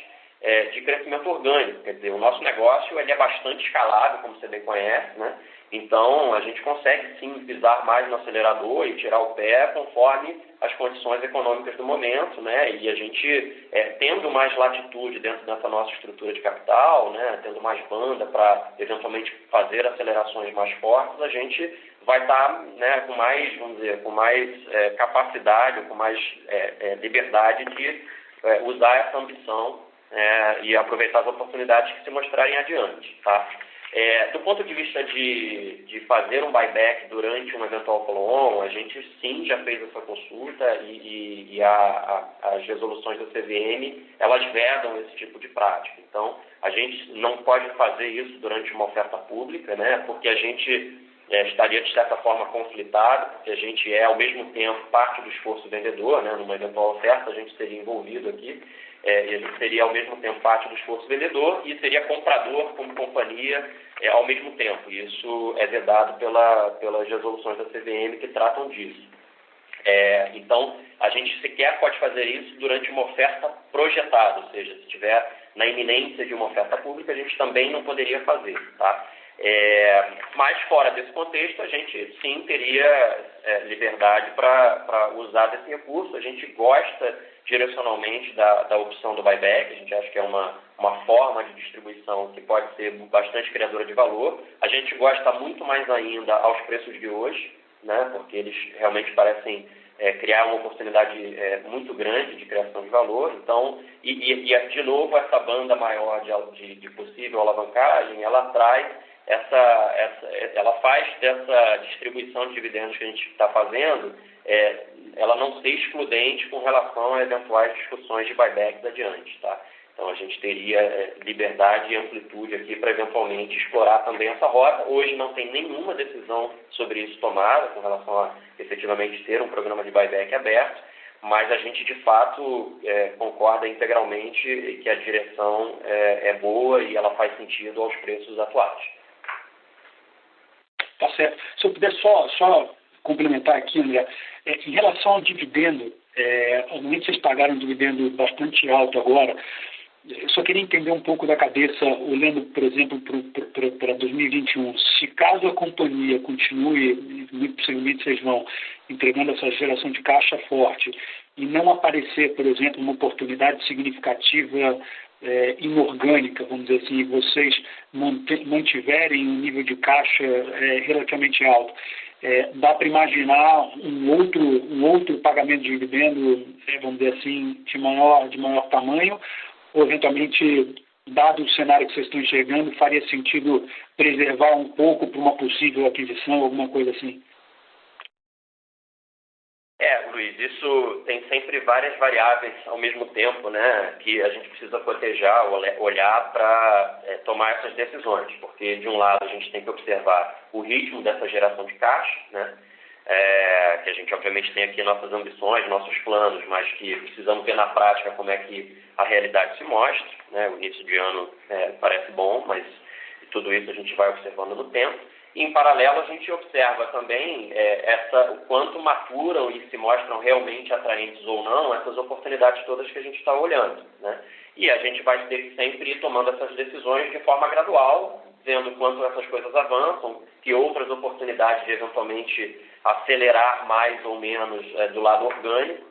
de crescimento orgânico. Quer dizer, o nosso negócio ele é bastante escalável, como você bem conhece, né? Então, a gente consegue, sim, pisar mais no acelerador e tirar o pé conforme as condições econômicas do momento, né? E a gente, tendo mais latitude dentro dessa nossa estrutura de capital, né? Tendo mais banda para, eventualmente, fazer acelerações mais fortes, a gente vai estar, né, com mais, vamos dizer, com mais capacidade, com mais liberdade de usar essa ambição e aproveitar as oportunidades que se mostrarem adiante, tá? Do ponto de vista de fazer um buyback durante um eventual follow-on, a gente sim já fez essa consulta e as resoluções da CVM, elas vedam esse tipo de prática. Então, a gente não pode fazer isso durante uma oferta pública, né, porque a gente estaria, de certa forma, conflitado, porque a gente ao mesmo tempo, parte do esforço vendedor, né, numa eventual oferta, a gente seria envolvido aqui, e a gente seria, ao mesmo tempo, parte do esforço vendedor e seria comprador como companhia ao mesmo tempo. Isso é vedado pelas resoluções da CVM que tratam disso. Então, a gente sequer pode fazer isso durante uma oferta projetada, ou seja, se estiver na iminência de uma oferta pública, a gente também não poderia fazer, tá? Mas fora desse contexto, a gente sim teria liberdade para usar desse recurso. A gente gosta direcionalmente da opção do buyback, a gente acha que é uma forma de distribuição que pode ser bastante criadora de valor. A gente gosta muito mais ainda aos preços de hoje, né, porque eles realmente parecem criar uma oportunidade muito grande de criação de valor. Então, de novo, essa banda maior de possível alavancagem, ela traz ela faz dessa distribuição de dividendos que a gente está fazendo, ela não ser excludente com relação a eventuais discussões de buybacks adiante, tá? Então, a gente teria liberdade e amplitude aqui para eventualmente explorar também essa rota. Hoje não tem nenhuma decisão sobre isso tomada com relação a efetivamente ter um programa de buyback aberto, mas a gente, de fato, concorda integralmente que a direção é boa e ela faz sentido aos preços atuais. Tá certo. Se eu puder só complementar aqui, André, em relação ao dividendo, obviamente vocês pagaram um dividendo bastante alto agora. Eu só queria entender um pouco da cabeça, olhando, por exemplo, para 2021. Se caso a companhia continue, muito possivelmente vocês vão entregando essa geração de caixa forte e não aparecer, por exemplo, uma oportunidade significativa inorgânica, vamos dizer assim, e vocês mantiverem um nível de caixa relativamente alto, dá para imaginar um outro pagamento de dividendo, vamos dizer assim, de maior tamanho, ou eventualmente, dado o cenário que vocês estão enxergando, faria sentido preservar um pouco para uma possível aquisição, alguma coisa assim? Luiz, isso tem sempre várias variáveis ao mesmo tempo, né, que a gente precisa proteger, olhar para tomar essas decisões, porque de um lado a gente tem que observar o ritmo dessa geração de caixa, né, que a gente obviamente tem aqui nossas ambições, nossos planos, mas que precisamos ver na prática como é que a realidade se mostra, né, o início de ano parece bom, mas E tudo isso a gente vai observando no tempo. E, em paralelo, a gente observa também o quanto maturam e se mostram realmente atraentes ou não essas oportunidades todas que a gente está olhando, né? E a gente vai ter que sempre ir tomando essas decisões de forma gradual, vendo quanto essas coisas avançam, que outras oportunidades de eventualmente acelerar mais ou menos do lado orgânico,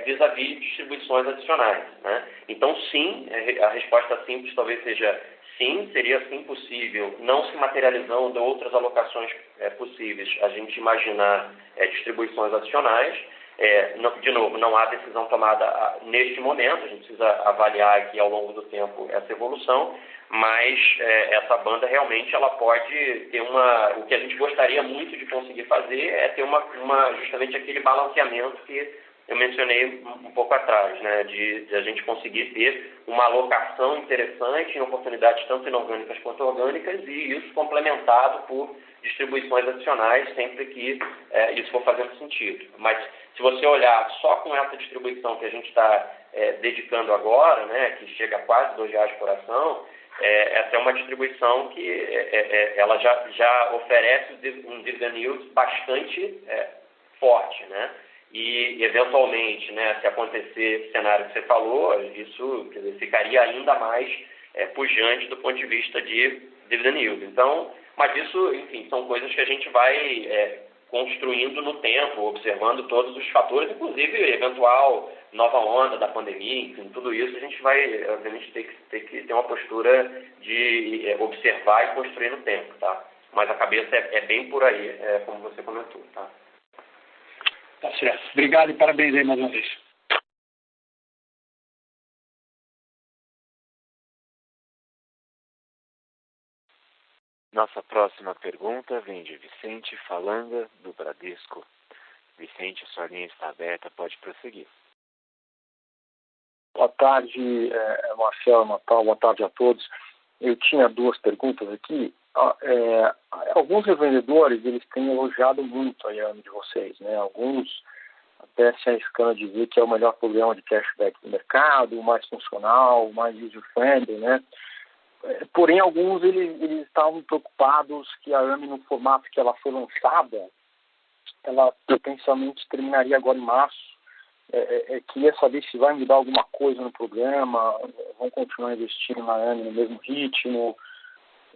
vis-à-vis distribuições adicionais, né? Então, sim, a resposta simples talvez seja sim, seria sim possível, não se materializando outras alocações possíveis, a gente imaginar distribuições adicionais. De novo, não há decisão tomada neste momento, a gente precisa avaliar aqui ao longo do tempo essa evolução, mas essa banda realmente ela pode ter o que a gente gostaria muito de conseguir fazer é ter justamente aquele balanceamento que eu mencionei um pouco atrás, né, de a gente conseguir ter uma alocação interessante em oportunidades tanto inorgânicas quanto orgânicas e isso complementado por distribuições adicionais sempre que isso for fazendo sentido. Mas se você olhar só com essa distribuição que a gente está dedicando agora, né, que chega a quase R$2 por ação, essa é uma distribuição que ela já oferece um dividend yield bastante forte, né? E, eventualmente, né, se acontecer o cenário que você falou, isso quer dizer, ficaria ainda mais pujante do ponto de vista de dividend yield. Então, mas isso, enfim, são coisas que a gente vai construindo no tempo, observando todos os fatores, inclusive eventual nova onda da pandemia, enfim, tudo isso a gente vai, obviamente, ter que ter uma postura de observar e construir no tempo, tá? Mas a cabeça é bem por aí, como você comentou, tá? Tá certo. Obrigado e parabéns aí mais uma vez. Nossa próxima pergunta vem de Vicente Falanga, do Bradesco. Vicente, sua linha está aberta, pode prosseguir. Boa tarde, Marcelo, Natal, boa tarde a todos. Eu tinha duas perguntas aqui. Alguns revendedores, eles têm elogiado muito a IAME de vocês, né? Alguns até se arriscando a dizer que é o melhor programa de cashback do mercado, o mais funcional, o mais user-friendly, né? Porém, alguns eles estavam preocupados que a AME, no formato que ela foi lançada, ela potencialmente terminaria agora em março. Queria saber se vai mudar alguma coisa no programa, vão continuar investindo na AME no mesmo ritmo.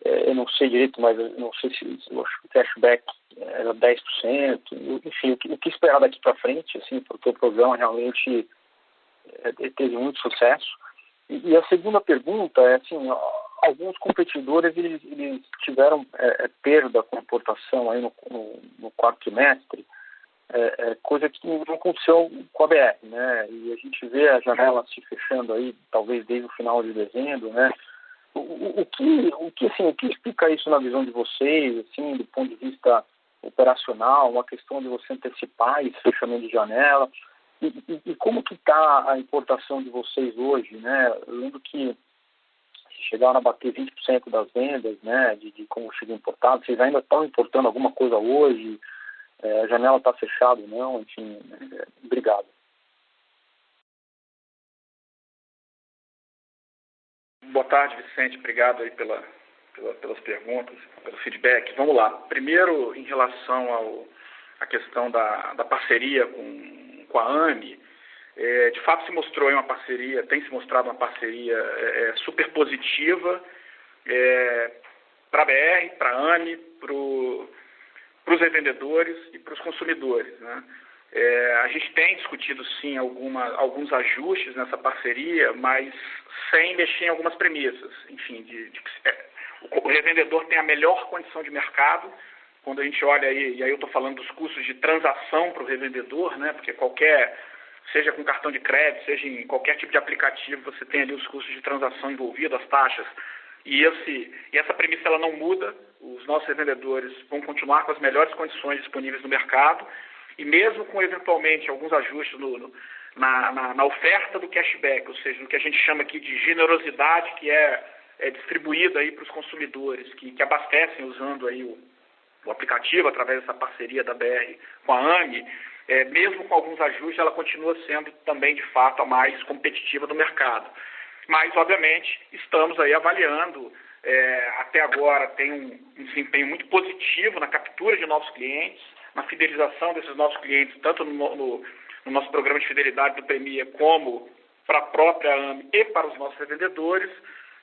Eu não sei direito, mas eu não sei se o cashback era 10%. Enfim, o que esperar daqui para frente, assim, porque o programa realmente teve muito sucesso. E a segunda pergunta é, assim, alguns competidores eles tiveram perda com importação aí no quarto trimestre, coisa que não aconteceu com a BR, né? E a gente vê a janela se fechando aí, talvez desde o final de dezembro, né? O que explica isso na visão de vocês, assim, do ponto de vista operacional, uma questão de você antecipar esse fechamento de janela? E como que está a importação de vocês hoje, né? Eu lembro que chegaram a bater 20% das vendas, né, de combustível importado. Vocês ainda estão importando alguma coisa hoje? A janela está fechada ou não? Enfim, obrigado. Boa tarde, Vicente. Obrigado aí pelas perguntas, pelo feedback. Vamos lá. Primeiro, em relação à questão da parceria com a AME, de fato se mostrou uma parceria, tem se mostrado uma parceria super positiva para a BR, para a AME, para os revendedores e para os consumidores, né? A gente tem discutido sim alguns ajustes nessa parceria, mas sem mexer em algumas premissas. Enfim, o revendedor tem a melhor condição de mercado. Quando a gente olha aí, e aí eu estou falando dos custos de transação para o revendedor, né? Porque seja com cartão de crédito, seja em qualquer tipo de aplicativo, você tem ali os custos de transação envolvidos, as taxas. E essa premissa ela não muda. Os nossos revendedores vão continuar com as melhores condições disponíveis no mercado. E mesmo com, eventualmente, alguns ajustes na oferta do cashback, ou seja, no que a gente chama aqui de generosidade, que é distribuída aí para os consumidores que abastecem usando aí o aplicativo, através dessa parceria da BR com a AME, mesmo com alguns ajustes, ela continua sendo também, de fato, a mais competitiva do mercado. Mas, obviamente, estamos aí avaliando até agora tem um desempenho muito positivo na captura de novos clientes, na fidelização desses novos clientes, tanto no nosso programa de fidelidade do Premia, como para a própria AME e para os nossos revendedores,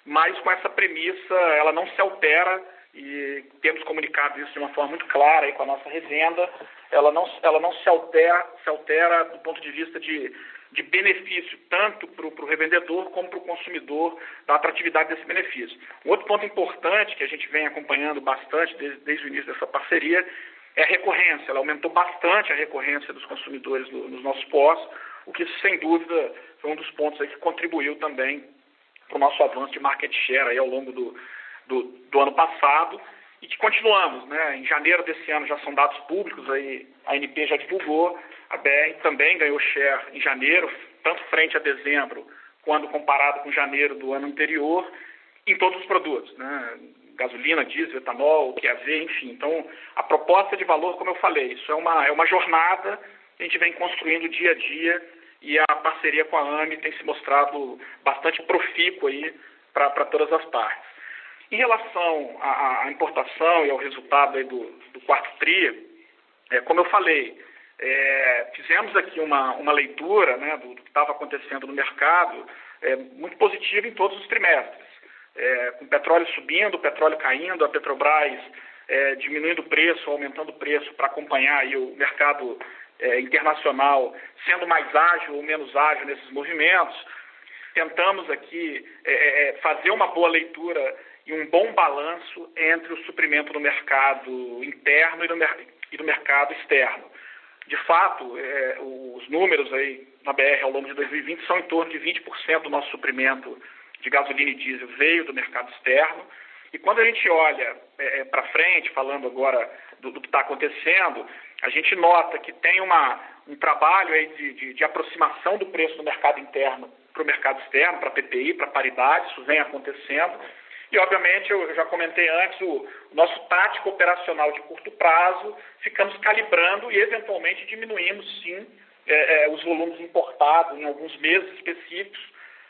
mas com essa premissa ela não se altera, e temos comunicado isso de uma forma muito clara aí com a nossa revenda, ela não se altera do ponto de vista de benefício, tanto para o revendedor como para o consumidor, da atratividade desse benefício. Um outro ponto importante que a gente vem acompanhando bastante desde o início dessa parceria é a recorrência. Ela aumentou bastante a recorrência dos consumidores nos nossos postos, o que, sem dúvida, foi um dos pontos aí que contribuiu também para o nosso avanço de market share aí ao longo do ano passado, e que continuamos, né? Em janeiro desse ano já são dados públicos, aí a ANP já divulgou, a BR também ganhou share em janeiro, tanto frente a dezembro, quando comparado com janeiro do ano anterior, em todos os produtos, né? Gasolina, diesel, etanol, QAV, enfim. Então, a proposta de valor, como eu falei, isso é uma jornada que a gente vem construindo dia a dia, e a parceria com a AME tem se mostrado bastante profícua aí para todas as partes. Em relação à importação e ao resultado aí do quarto TRI, como eu falei, fizemos aqui uma leitura, né, do que estava acontecendo no mercado, muito positiva em todos os trimestres. Com o petróleo subindo, o petróleo caindo, a Petrobras diminuindo o preço, aumentando o preço para acompanhar aí o mercado internacional, sendo mais ágil ou menos ágil nesses movimentos. Tentamos aqui fazer uma boa leitura e um bom balanço entre o suprimento do mercado interno e do mercado externo. De fato, os números aí na BR ao longo de 2020 são em torno de 20% do nosso suprimento de gasolina e diesel veio do mercado externo. E quando a gente olha para frente, falando agora do que está acontecendo, a gente nota que tem um trabalho aí de aproximação do preço do mercado interno para o mercado externo, para a PPI, para a paridade, isso vem acontecendo. E, obviamente, eu já comentei antes, o nosso tático operacional de curto prazo, ficamos calibrando e, eventualmente, diminuímos, sim, os volumes importados em alguns meses específicos,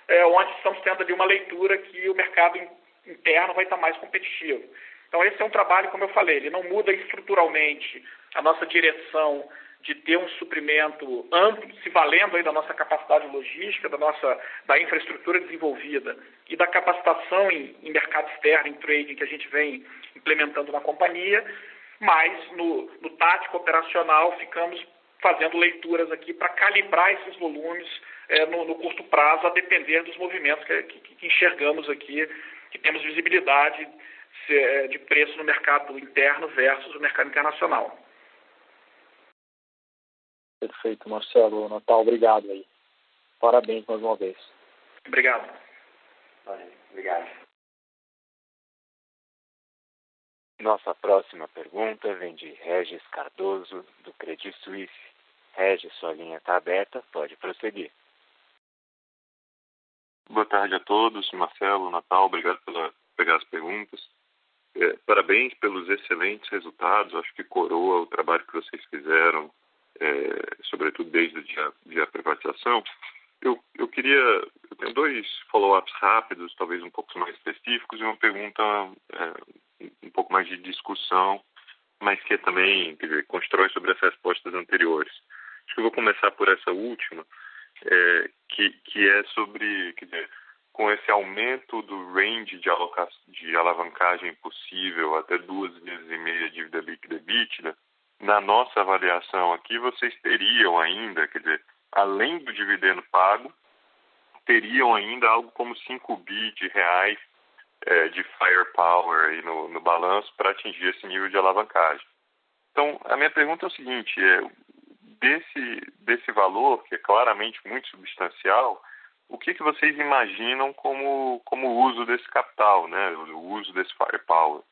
onde estamos tendo ali uma leitura que o mercado interno vai estar mais competitivo. Então, esse é um trabalho, como eu falei, ele não muda estruturalmente a nossa direção de ter um suprimento amplo, se valendo aí da nossa capacidade logística, da infraestrutura desenvolvida e da capacitação em mercado externo, em trading, que a gente vem implementando na companhia, mas no tático operacional ficamos fazendo leituras aqui para calibrar esses volumes no curto prazo, a depender dos movimentos que enxergamos aqui, que temos visibilidade de preço no mercado interno versus o mercado internacional. Perfeito, Marcelo. Natal, obrigado aí. Parabéns mais uma vez. Obrigado. Obrigado. Nossa próxima pergunta vem de Regis Cardoso, do Credit Suisse. Regis, sua linha está aberta, pode prosseguir. Boa tarde a todos, Marcelo, Natal, obrigado por pegar as perguntas. Parabéns pelos excelentes resultados, acho que coroa o trabalho que vocês fizeram, sobretudo desde o dia da privatização. Eu tenho dois follow-ups rápidos, talvez um pouco mais específicos, e uma pergunta um pouco mais de discussão, mas que também, quer dizer, constrói sobre as respostas anteriores. Acho que eu vou começar por essa última, que é sobre, quer dizer, com esse aumento do range de alavancagem possível até 2,5 vezes dívida líquida EBITDA, na nossa avaliação aqui, vocês teriam ainda, quer dizer, além do dividendo pago, teriam ainda algo como 5 bi de reais de firepower aí no balanço para atingir esse nível de alavancagem. Então, a minha pergunta é o seguinte, desse valor, que é claramente muito substancial, o que vocês imaginam como uso desse capital, né? O uso desse firepower?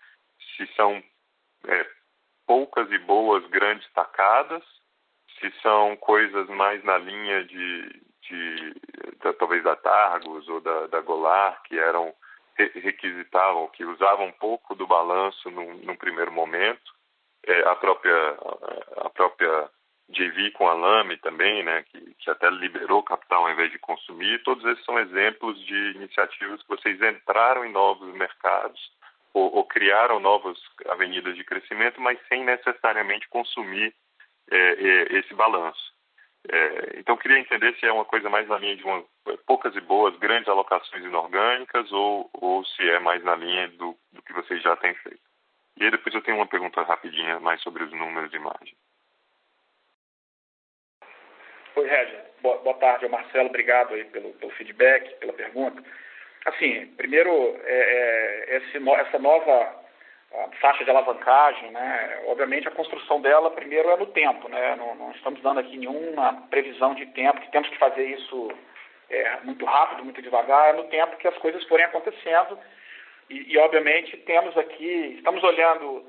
Se são poucas e boas grandes tacadas, se são coisas mais na linha talvez da Targus ou da Golar, que requisitavam, que usavam um pouco do balanço num primeiro momento, a própria JV com a Lame também, né, que até liberou capital ao invés de consumir. Todos esses são exemplos de iniciativas que vocês entraram em novos mercados ou criaram novas avenidas de crescimento, mas sem necessariamente consumir esse balanço. Então, queria entender se é uma coisa mais na linha de poucas e boas, grandes alocações inorgânicas ou se é mais na linha do que vocês já têm feito. E aí depois eu tenho uma pergunta rapidinha mais sobre os números de margem. Oi, Regis. Boa tarde, Marcelo. Obrigado aí pelo feedback, pela pergunta. Assim, primeiro, essa nova faixa de alavancagem, né? Obviamente a construção dela primeiro é no tempo, né? Não estamos dando aqui nenhuma previsão de tempo, que temos que fazer isso muito rápido, muito devagar, é no tempo que as coisas forem acontecendo e obviamente estamos olhando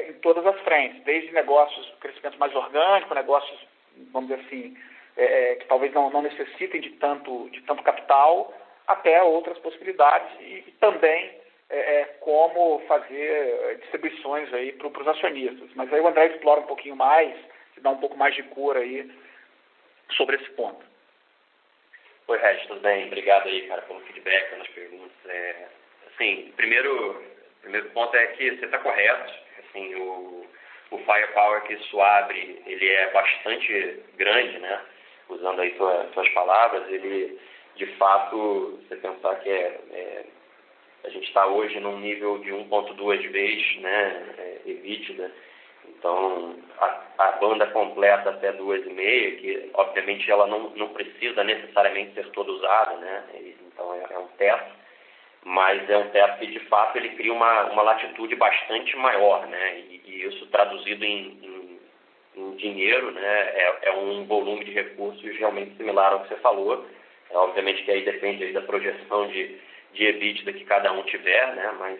em todas as frentes, desde negócios, crescimento mais orgânico, negócios, vamos dizer assim, que talvez não necessitem de tanto capital, até outras possibilidades e também como fazer distribuições aí para os acionistas. Mas aí o André explora um pouquinho mais, dá um pouco mais de cor aí sobre esse ponto. Oi, Regis, tudo bem? Obrigado aí, cara, pelo feedback, pelas perguntas. Assim, primeiro ponto é que você está correto. Assim, o firepower que isso abre, ele é bastante grande, né? Usando aí suas palavras, ele, de fato, você pensar que a gente está hoje num nível de 1,2 vezes, né, EBITDA. Então, a banda completa até 2,5, que obviamente ela não precisa necessariamente ser toda usada, né? Então é um teto, mas é um teto que de fato ele cria uma latitude bastante maior, né? E isso traduzido em dinheiro, né? É um volume de recursos realmente similar ao que você falou. Obviamente que aí depende aí da projeção de EBITDA que cada um tiver, né? Mas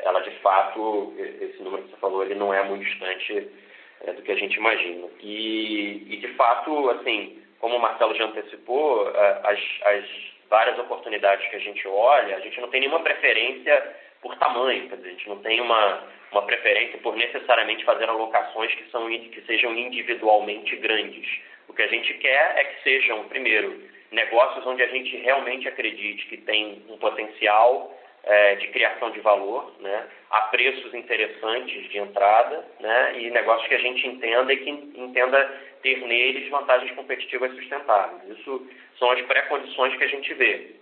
ela de fato, esse número que você falou, ele não é muito distante do que a gente imagina. E de fato, assim, como o Marcelo já antecipou, as várias oportunidades que a gente olha, a gente não tem nenhuma preferência por tamanho, quer dizer, a gente não tem uma preferência por necessariamente fazer alocações que sejam individualmente grandes. O que a gente quer é que sejam, primeiro, negócios onde a gente realmente acredite que tem um potencial de criação de valor, né, a preços interessantes de entrada, né, e negócios que a gente entenda e que entenda ter neles vantagens competitivas sustentáveis. Isso são as pré-condições que a gente vê.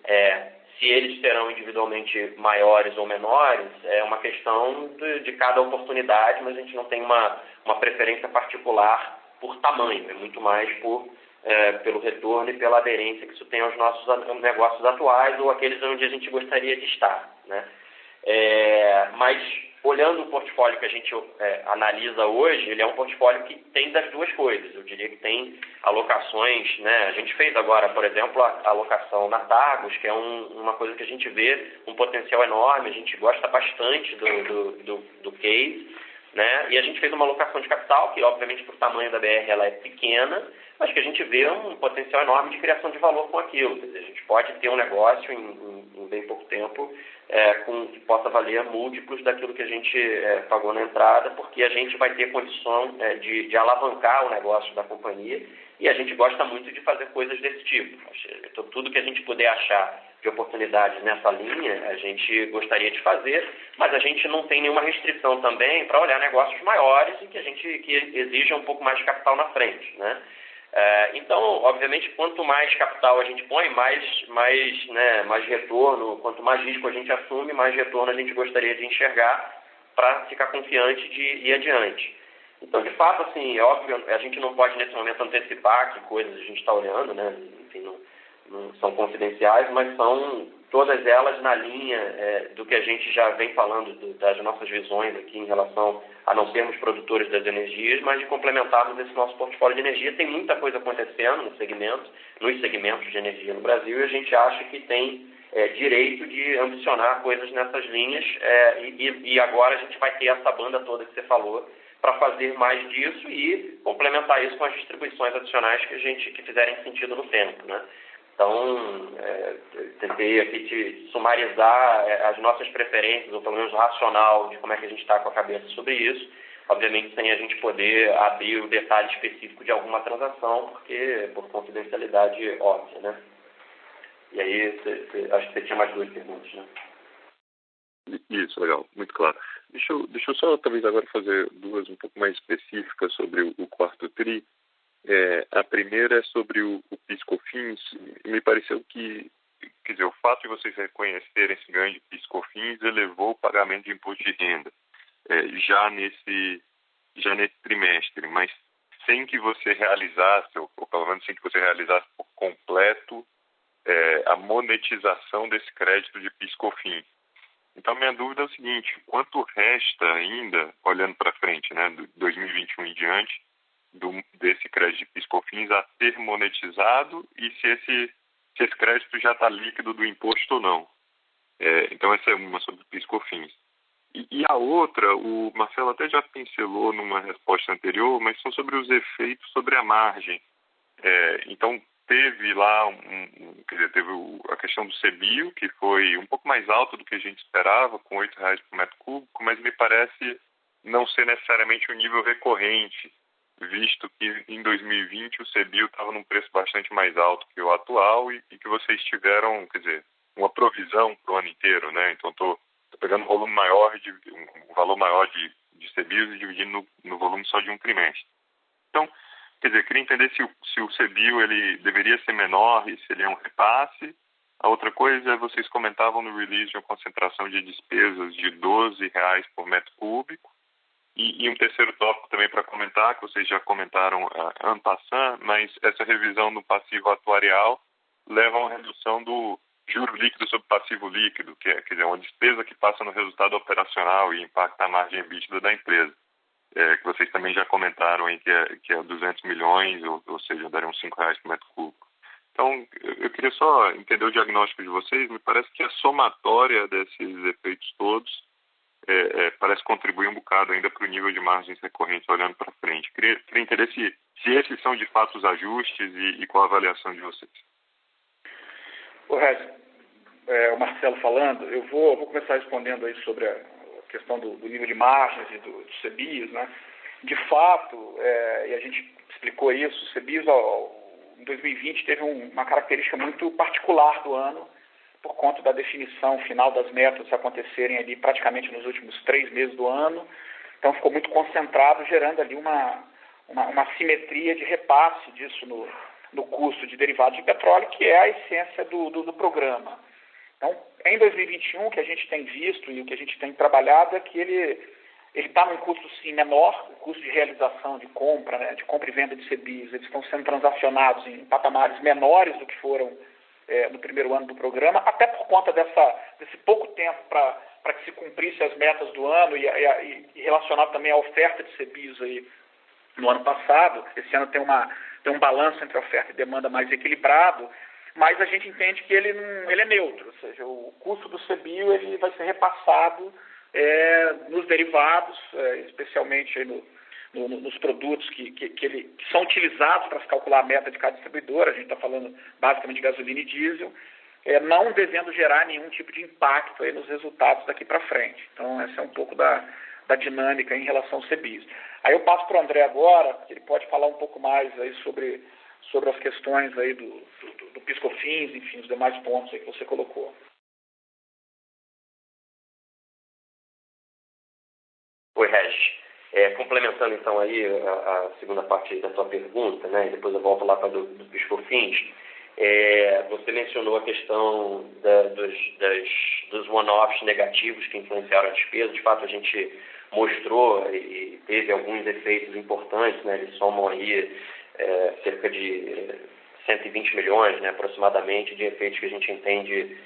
Se eles serão individualmente maiores ou menores, é uma questão de cada oportunidade, mas a gente não tem uma preferência particular por tamanho, é muito mais pelo retorno e pela aderência que isso tem aos nossos negócios atuais ou aqueles onde a gente gostaria de estar, né? Mas, olhando o portfólio que a gente analisa hoje, ele é um portfólio que tem das duas coisas. Eu diria que tem alocações, né? A gente fez agora, por exemplo, a alocação na Tagus, que é uma coisa que a gente vê um potencial enorme, a gente gosta bastante do case, né? E a gente fez uma alocação de capital, que obviamente por tamanho da BR ela é pequena, mas que a gente vê um potencial enorme de criação de valor com aquilo. Quer dizer, a gente pode ter um negócio em bem pouco tempo que possa valer múltiplos daquilo que a gente pagou na entrada, porque a gente vai ter condição de alavancar o negócio da companhia e a gente gosta muito de fazer coisas desse tipo. Então, tudo que a gente puder achar de oportunidades nessa linha, a gente gostaria de fazer, mas a gente não tem nenhuma restrição também para olhar negócios maiores e que exijam um pouco mais de capital na frente, né? Então, obviamente, quanto mais capital a gente põe, mais retorno, quanto mais risco a gente assume, mais retorno a gente gostaria de enxergar para ficar confiante de ir adiante. Então, de fato, assim, é óbvio, a gente não pode nesse momento antecipar que coisas a gente está olhando, né? Enfim, não são confidenciais, mas são todas elas na linha do que a gente já vem falando das nossas visões aqui em relação a não sermos produtores das energias, mas de complementarmos esse nosso portfólio de energia. Tem muita coisa acontecendo nos segmentos de energia no Brasil, e a gente acha que tem direito de ambicionar coisas nessas linhas, e agora a gente vai ter essa banda toda que você falou para fazer mais disso e complementar isso com as distribuições adicionais que fizerem sentido no tempo, né? Então, tentei aqui te sumarizar as nossas preferências, ou pelo menos o racional de como é que a gente está com a cabeça sobre isso, obviamente sem a gente poder abrir o detalhe específico de alguma transação, porque por confidencialidade óbvia, né? E aí, acho que você tinha mais duas perguntas, né? Isso, legal, muito claro. Deixa eu só, talvez, agora fazer duas um pouco mais específicas sobre o quarto TRI. A primeira é sobre o PIS/COFINS. Me pareceu que, quer dizer, o fato de vocês reconhecerem esse ganho de PIS/COFINS elevou o pagamento de imposto de renda já nesse trimestre, mas sem que você realizasse, ou pelo menos sem que você realizasse por completo a monetização desse crédito de PIS/COFINS. Então, minha dúvida é o seguinte: quanto resta ainda, olhando para frente, né, de 2021 em diante, desse crédito de PIS/COFINS a ser monetizado e se esse crédito já está líquido do imposto ou não? Então, essa é uma sobre PIS/COFINS. E a outra, o Marcelo até já pincelou numa resposta anterior, mas são sobre os efeitos sobre a margem. Então, teve lá, teve a questão do CBIO, que foi um pouco mais alto do que a gente esperava, com R$ 8 por metro cúbico, mas me parece não ser necessariamente um nível recorrente, visto que em 2020 o CBIO estava num preço bastante mais alto que o atual e que vocês tiveram, quer dizer, uma provisão para o ano inteiro, né? Então, estou pegando um valor maior de CBIOs e dividindo no volume só de um trimestre. Então, quer dizer, queria entender se o CBIO ele deveria ser menor e se ele é um repasse. A outra coisa é, vocês comentavam no release de uma concentração de despesas de R$ 12 por metro cúbico. E um terceiro tópico também para comentar, que vocês já comentaram ano passado, mas essa revisão no passivo atuarial leva a uma redução do juro líquido sobre passivo líquido, que é, quer dizer, uma despesa que passa no resultado operacional e impacta a margem EBITDA da empresa. Que vocês também já comentaram aí que é 200 milhões, ou seja, daria uns R$ 5 por metro cúbico. Então, eu queria só entender o diagnóstico de vocês. Me parece que a somatória desses efeitos todos parece contribuir um bocado ainda para o nível de margens recorrentes olhando para frente. Queria entender se esses são de fato os ajustes e qual a avaliação de vocês. O Regis, o Marcelo falando, eu vou começar respondendo aí sobre a questão do nível de margens e dos CBIOs, né? De fato, e a gente explicou isso, o CBIOs em 2020 teve uma característica muito particular do ano, por conta da definição final das metas acontecerem ali praticamente nos últimos 3 meses do ano. Então ficou muito concentrado, gerando ali uma simetria de repasse disso no custo de derivados de petróleo, que é a essência do programa. Então, em 2021, o que a gente tem visto e o que a gente tem trabalhado é que ele está num custo, sim, menor, o custo de realização de compra, né, de compra e venda de CBIOs, eles estão sendo transacionados em patamares menores do que foram no primeiro ano do programa, até por conta desse pouco tempo para que se cumprisse as metas do ano e relacionado também à oferta de CBIOs aí no ano passado. Esse ano tem um balanço entre oferta e demanda mais equilibrado, mas a gente entende que ele é neutro, ou seja, o custo do CBIO ele vai ser repassado nos derivados, especialmente aí nos produtos que são utilizados para se calcular a meta de cada distribuidora. A gente está falando basicamente de gasolina e diesel, não devendo gerar nenhum tipo de impacto aí nos resultados daqui para frente. Então, essa é um pouco da dinâmica em relação aos CBIOs. Aí eu passo para o André agora, que ele pode falar um pouco mais aí sobre as questões aí do PIS/COFINS, enfim, os demais pontos aí que você colocou. Oi, Regis. Complementando então aí a segunda parte da sua pergunta, né, e depois eu volto lá para do PIS/COFINS, você mencionou a questão dos one-offs negativos que influenciaram a despesa. De fato, a gente mostrou e teve alguns efeitos importantes, né, eles somam aí cerca de 120 milhões, né, aproximadamente, de efeitos que a gente entende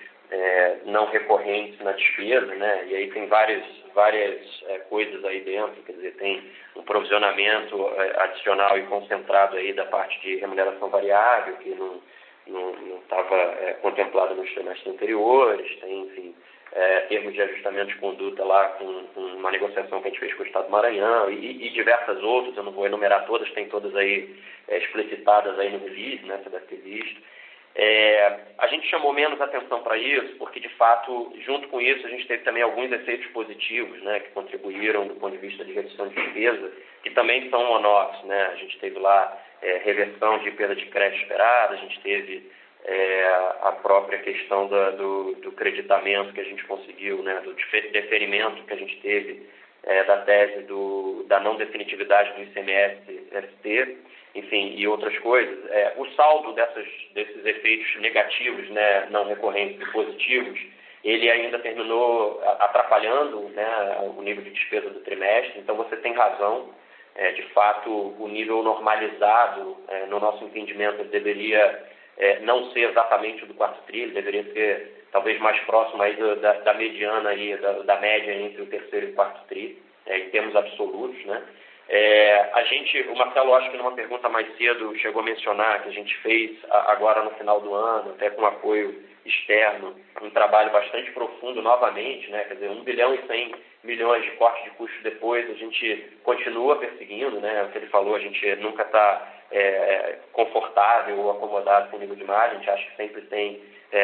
não recorrentes na despesa, né, e aí tem várias coisas aí dentro, quer dizer, tem um provisionamento adicional e concentrado aí da parte de remuneração variável, que não estava contemplado nos trimestres anteriores, tem, enfim, termos de ajustamento de conduta lá com uma negociação que a gente fez com o Estado do Maranhão e diversas outras, eu não vou enumerar todas, tem todas aí explicitadas aí no release, né, você deve ter visto. A gente chamou menos atenção para isso, porque de fato, junto com isso, a gente teve também alguns efeitos positivos, né, que contribuíram do ponto de vista de redução de despesa, que também são one-offs, né? A gente teve lá reversão de perda de crédito esperada, a gente teve a própria questão do creditamento que a gente conseguiu, né, do deferimento que a gente teve da tese da não definitividade do ICMS-ST, enfim, e outras coisas. O saldo desses efeitos negativos, né, não recorrentes e positivos, ele ainda terminou atrapalhando, né, o nível de despesa do trimestre. Então, você tem razão. De fato, o nível normalizado, no nosso entendimento, ele deveria não ser exatamente o do quarto tri, ele deveria ser talvez mais próximo aí da mediana, aí, da média entre o terceiro e o quarto tri, em termos absolutos, né? O Marcelo, acho que numa pergunta mais cedo, chegou a mencionar que a gente fez agora no final do ano, até com apoio externo, um trabalho bastante profundo novamente, né? Quer dizer, 1 bilhão e 100 milhões de corte de custos depois, a gente continua perseguindo, né? O que ele falou, a gente nunca está confortável ou acomodado com o nível de margem, a gente acha que sempre tem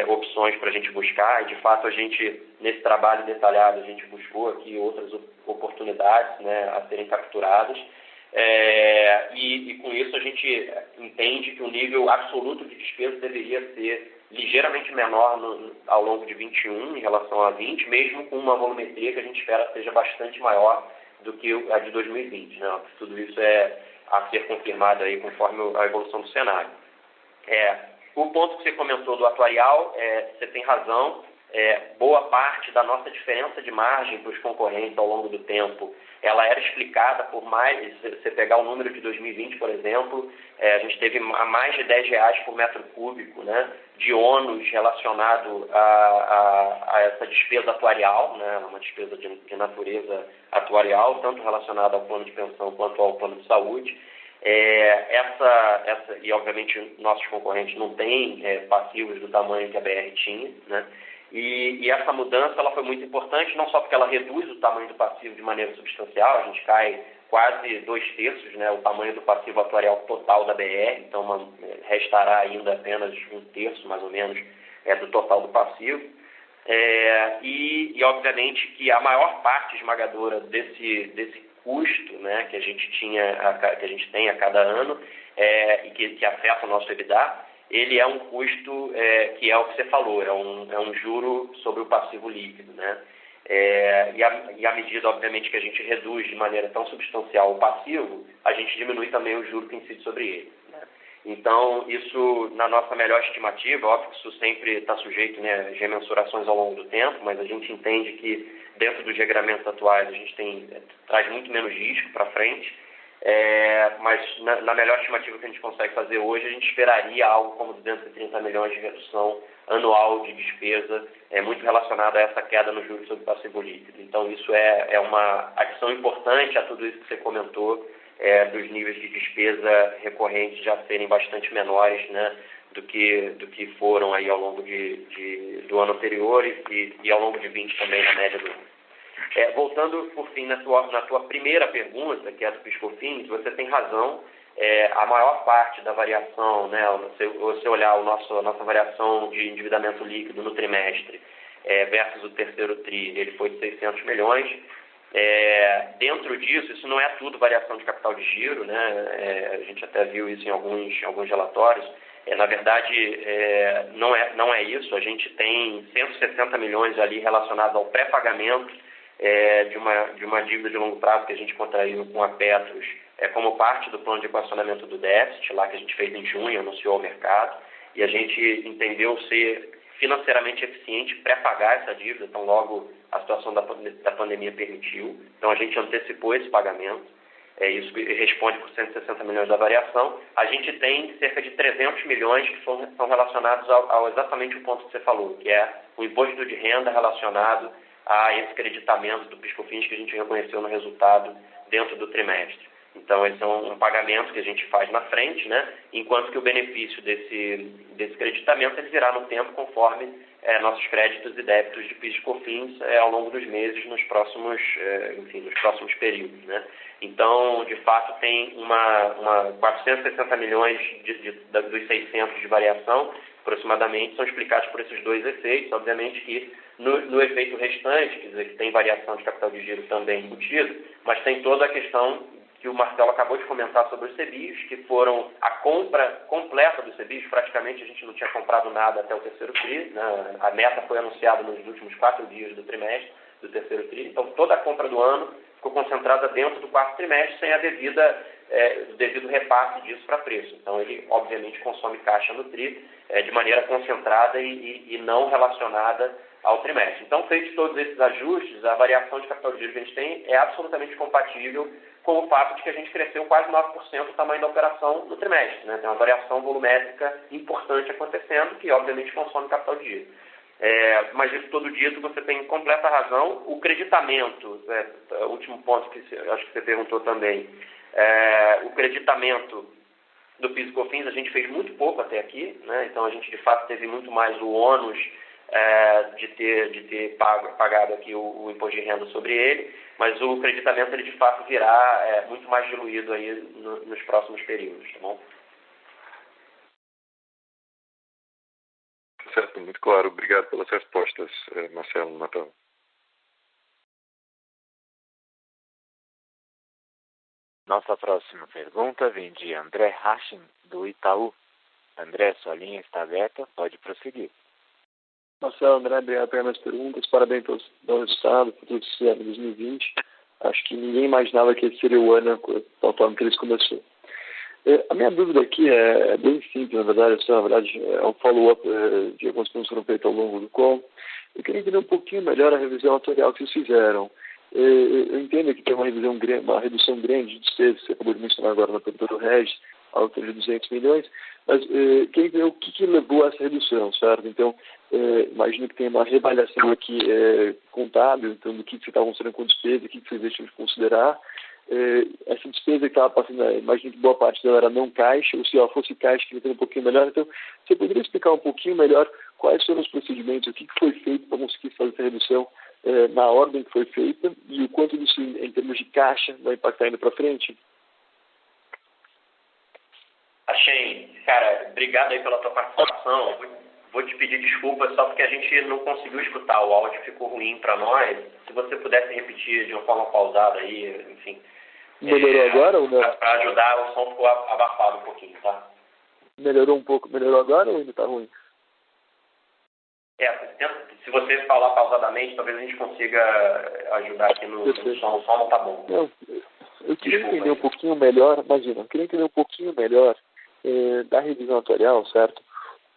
opções para a gente buscar, e de fato a gente, nesse trabalho detalhado, a gente buscou aqui outras oportunidades, né, a serem capturadas, e com isso a gente entende que o nível absoluto de despesa deveria ser ligeiramente menor ao longo de 21 em relação a 20, mesmo com uma volumetria que a gente espera seja bastante maior do que a de 2020, né? Tudo isso a ser confirmado aí conforme a evolução do cenário. O ponto que você comentou do atuarial, você tem razão. Boa parte da nossa diferença de margem para os concorrentes ao longo do tempo, ela era explicada por mais, se você pegar o número de 2020, por exemplo, a gente teve a mais de R$10 por metro cúbico, né, de ônus relacionado a essa despesa atuarial, né, uma despesa de natureza atuarial, tanto relacionada ao plano de pensão quanto ao plano de saúde. E obviamente nossos concorrentes não têm passivos do tamanho que a BR tinha, né? E essa mudança ela foi muito importante, não só porque ela reduz o tamanho do passivo de maneira substancial, a gente cai quase 2/3, né, o tamanho do passivo atuarial total da BR, então restará ainda apenas 1/3, mais ou menos, do total do passivo. E obviamente que a maior parte esmagadora desse custo, né, que a gente tem a cada ano e que afeta o nosso EBITDA, ele é um custo que é o que você falou, é um juro sobre o passivo líquido, né? E à medida, obviamente, que a gente reduz de maneira tão substancial o passivo, a gente diminui também o juro que incide sobre ele, né? Então, isso, na nossa melhor estimativa, óbvio que isso sempre está sujeito, né, a remensurações ao longo do tempo, mas a gente entende que dentro dos regramentos atuais a gente traz muito menos risco para frente. Mas na melhor estimativa que a gente consegue fazer hoje, a gente esperaria algo como 230 milhões de redução anual de despesa, muito relacionada a essa queda no juros sobre passivo líquido. Então, isso é uma adição importante a tudo isso que você comentou, dos níveis de despesa recorrentes já serem bastante menores, né, do que foram aí ao longo do ano anterior e ao longo de 20 também na média do ano. Voltando, por fim, na tua primeira pergunta, que é do PIS/COFINS, você tem razão. A maior parte da variação, né, se você olhar a nossa variação de endividamento líquido no trimestre versus o terceiro TRI, ele foi de 600 milhões. Dentro disso, isso não é tudo variação de capital de giro, né? A gente até viu isso em alguns relatórios. Na verdade, não é isso. A gente tem 160 milhões ali relacionados ao pré-pagamento de uma dívida de longo prazo que a gente contraiu com a Petros como parte do plano de equacionamento do déficit, lá que a gente fez em junho, anunciou ao mercado, e a gente entendeu ser financeiramente eficiente pré-pagar essa dívida, então logo a situação da pandemia permitiu. Então a gente antecipou esse pagamento, isso responde por 160 milhões da variação. A gente tem cerca de 300 milhões que são relacionados ao exatamente o ponto que você falou, que é o imposto de renda relacionado a esse creditamento do PIS/COFINS que a gente reconheceu no resultado dentro do trimestre. Então, esse é um pagamento que a gente faz na frente, né? Enquanto que o benefício desse creditamento ele virá no tempo conforme nossos créditos e débitos de PIS/COFINS ao longo dos meses, nos próximos períodos, né? Então, de fato, tem 460 milhões dos 600 de variação, aproximadamente, são explicados por esses dois efeitos. Obviamente que no efeito restante, quer dizer, que tem variação de capital de giro também embutido, mas tem toda a questão que o Marcelo acabou de comentar sobre os CBIOs, que foram a compra completa dos CBIOs. Praticamente a gente não tinha comprado nada até o terceiro TRI, né? A meta foi anunciada nos últimos 4 dias do trimestre, do terceiro TRI. Então toda a compra do ano ficou concentrada dentro do quarto trimestre, sem o devido repasse disso para preço. Então ele obviamente consome caixa no TRI de maneira concentrada e não relacionada ao trimestre. Então, feitos todos esses ajustes, a variação de capital de giro que a gente tem é absolutamente compatível com o fato de que a gente cresceu quase 9% o tamanho da operação no trimestre, né? Tem uma variação volumétrica importante acontecendo, que obviamente consome capital de giro. Mas isso todo dito, você tem completa razão. O creditamento, o último ponto que acho que você perguntou também, o creditamento do PIS e COFINS a gente fez muito pouco até aqui, né? Então a gente de fato teve muito mais o ônus de ter pagado aqui o imposto de renda sobre ele, mas o creditamento ele de fato virá muito mais diluído aí nos próximos períodos, tá bom? Certo, muito claro. Obrigado pelas respostas, Marcelo Natal. Nossa próxima pergunta vem de André Hachin, do Itaú. André, sua linha está aberta, pode prosseguir. Marcelo, André, obrigado pelas perguntas. Parabéns pelo resultado, por tudo que fizeram em 2020. Acho que ninguém imaginava que esse seria o ano da forma que eles começaram. A minha dúvida aqui é bem simples, na verdade, é um follow-up de algumas perguntas que foram feitas ao longo do call. Eu queria entender um pouquinho melhor a revisão atuarial que vocês fizeram. Eu entendo que tem uma redução grande de despesas, você acabou de mencionar agora na pergunta do Regis, algo de 200 milhões, mas queria entender o que levou a essa redução, certo? Então, imagino que tem uma reavaliação aqui contábil, então do que você estava considerando com despesa, o que vocês deixam de considerar. Essa despesa que estava passando, imagino que boa parte dela era não caixa, ou se ela fosse caixa, queria entender um pouquinho melhor. Então, você poderia explicar um pouquinho melhor quais foram os procedimentos, o que foi feito para conseguir fazer essa redução na ordem que foi feita e o quanto disso, em termos de caixa, vai impactar indo para frente? Achei, cara, obrigado aí pela tua participação. Vou te pedir desculpas só porque a gente não conseguiu escutar, o áudio ficou ruim para nós. Se você pudesse repetir de uma forma pausada aí, enfim. Melhorou agora ou não? Para ajudar, o som ficou abafado um pouquinho, tá? Melhorou um pouco, melhorou agora ou ainda está ruim? Se você falar pausadamente, talvez a gente consiga ajudar aqui no som. O som não tá bom. Não, eu queria entender um pouquinho melhor, imagina, eu queria entender um pouquinho melhor da revisão atuarial, certo? O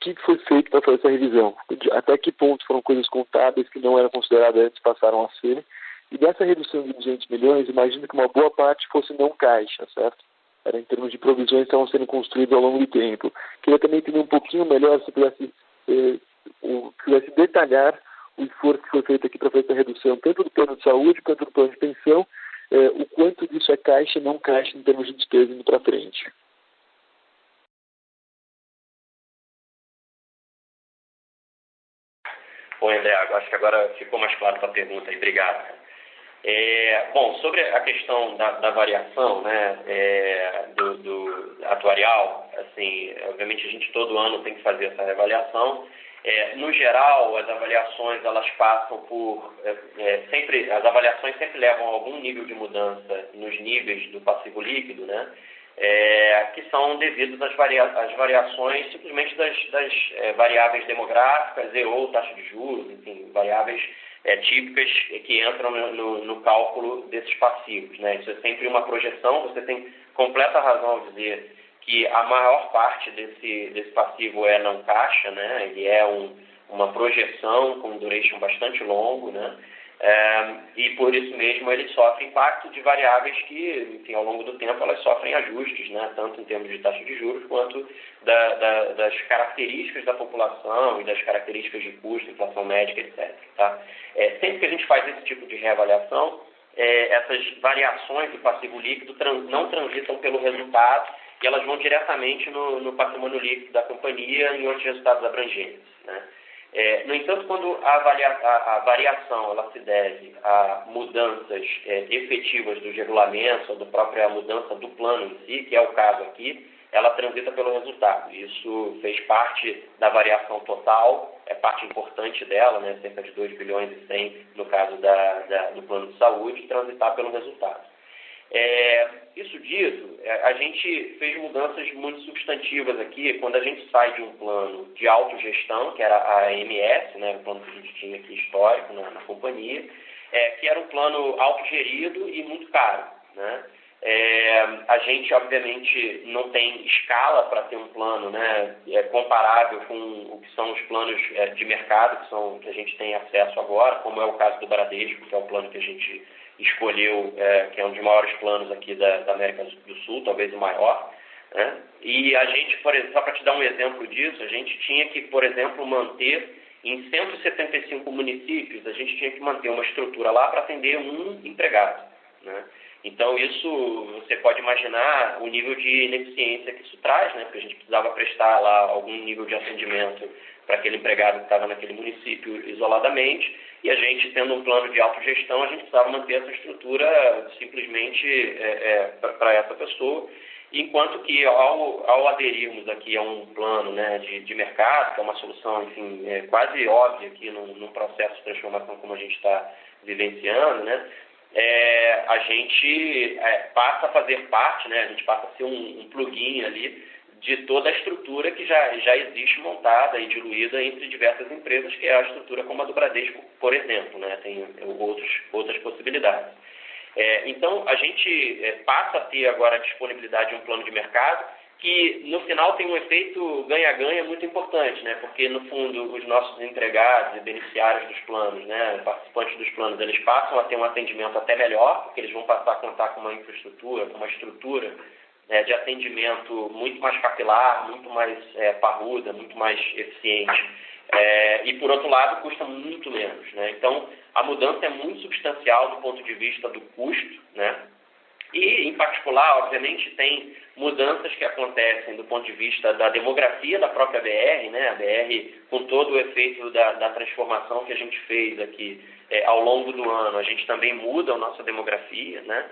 que foi feito para fazer essa revisão? Até que ponto foram coisas contábeis que não eram consideradas antes passaram a ser? E dessa redução de 200 milhões, imagino que uma boa parte fosse não caixa, certo? Era em termos de provisões que estavam sendo construídas ao longo do tempo. Queria também entender um pouquinho melhor, se pudesse detalhar o esforço que foi feito aqui para fazer essa redução, tanto do plano de saúde quanto do plano de pensão, o quanto disso é caixa e não caixa em termos de despesa indo para frente. Oi, André, acho que agora ficou mais claro a pergunta aí, obrigado. Bom, sobre a questão da variação, né, do atuarial, assim, obviamente a gente todo ano tem que fazer essa reavaliação. No geral, as avaliações elas passam por as avaliações sempre levam a algum nível de mudança nos níveis do passivo líquido, né? Que são devidos às variações simplesmente das variáveis demográficas e ou taxa de juros, enfim, variáveis típicas que entram no cálculo desses passivos, né? Isso é sempre uma projeção, você tem completa razão ao dizer que a maior parte desse passivo é não caixa, né? Ele é uma projeção com um duration bastante longo, né? E por isso mesmo ele sofre impacto de variáveis que, enfim, ao longo do tempo elas sofrem ajustes, né? Tanto em termos de taxa de juros quanto das características da população e das características de custo, inflação médica, etc. Tá? Sempre que a gente faz esse tipo de reavaliação, essas variações do passivo líquido não transitam pelo resultado e elas vão diretamente no patrimônio líquido da companhia e em outros resultados abrangentes, né? No entanto, quando a variação ela se deve a mudanças efetivas dos regulamentos ou da própria mudança do plano em si, que é o caso aqui, ela transita pelo resultado. Isso fez parte da variação total, é parte importante dela, né, cerca de 2 bilhões e 100 no caso do plano de saúde, transitar pelo resultado. Isso dito, a gente fez mudanças muito substantivas aqui quando a gente sai de um plano de autogestão, que era a AMS, né, o plano que a gente tinha aqui histórico na companhia, que era um plano autogerido e muito caro, né? A gente, obviamente, não tem escala para ter um plano, né, comparável com o que são os planos de mercado que a gente tem acesso agora, como é o caso do Bradesco, que é o plano que a gente escolheu, que é um dos maiores planos aqui da América do Sul, talvez o maior, né? E a gente, por exemplo, só para te dar um exemplo disso, a gente tinha que, por exemplo, manter em 175 municípios, a gente tinha que manter uma estrutura lá para atender um empregado, né? Então, isso, você pode imaginar o nível de ineficiência que isso traz, né? Porque a gente precisava prestar lá algum nível de atendimento para aquele empregado que estava naquele município isoladamente, e a gente, tendo um plano de autogestão, a gente precisava manter essa estrutura simplesmente para essa pessoa, enquanto que ao aderirmos aqui a um plano, né, de mercado, que é uma solução, enfim, quase óbvia aqui num processo de transformação como a gente está vivenciando, né, a gente passa a fazer parte, né, a gente passa a ser um plugin ali de toda a estrutura que já existe montada e diluída entre diversas empresas, que é a estrutura como a do Bradesco, por exemplo, né? Tem outras possibilidades. Então, a gente passa a ter agora a disponibilidade de um plano de mercado que, no final, tem um efeito ganha-ganha muito importante, né? Porque, no fundo, os nossos empregados e beneficiários dos planos, né, participantes dos planos, eles passam a ter um atendimento até melhor, porque eles vão passar a contar com uma infraestrutura, com uma estrutura de atendimento muito mais capilar, muito mais parruda, muito mais eficiente. E, por outro lado, custa muito menos, né? Então, a mudança é muito substancial do ponto de vista do custo, né? E, em particular, obviamente, tem mudanças que acontecem do ponto de vista da demografia da própria BR, né? A BR, com todo o efeito da transformação que a gente fez aqui ao longo do ano, a gente também muda a nossa demografia, né?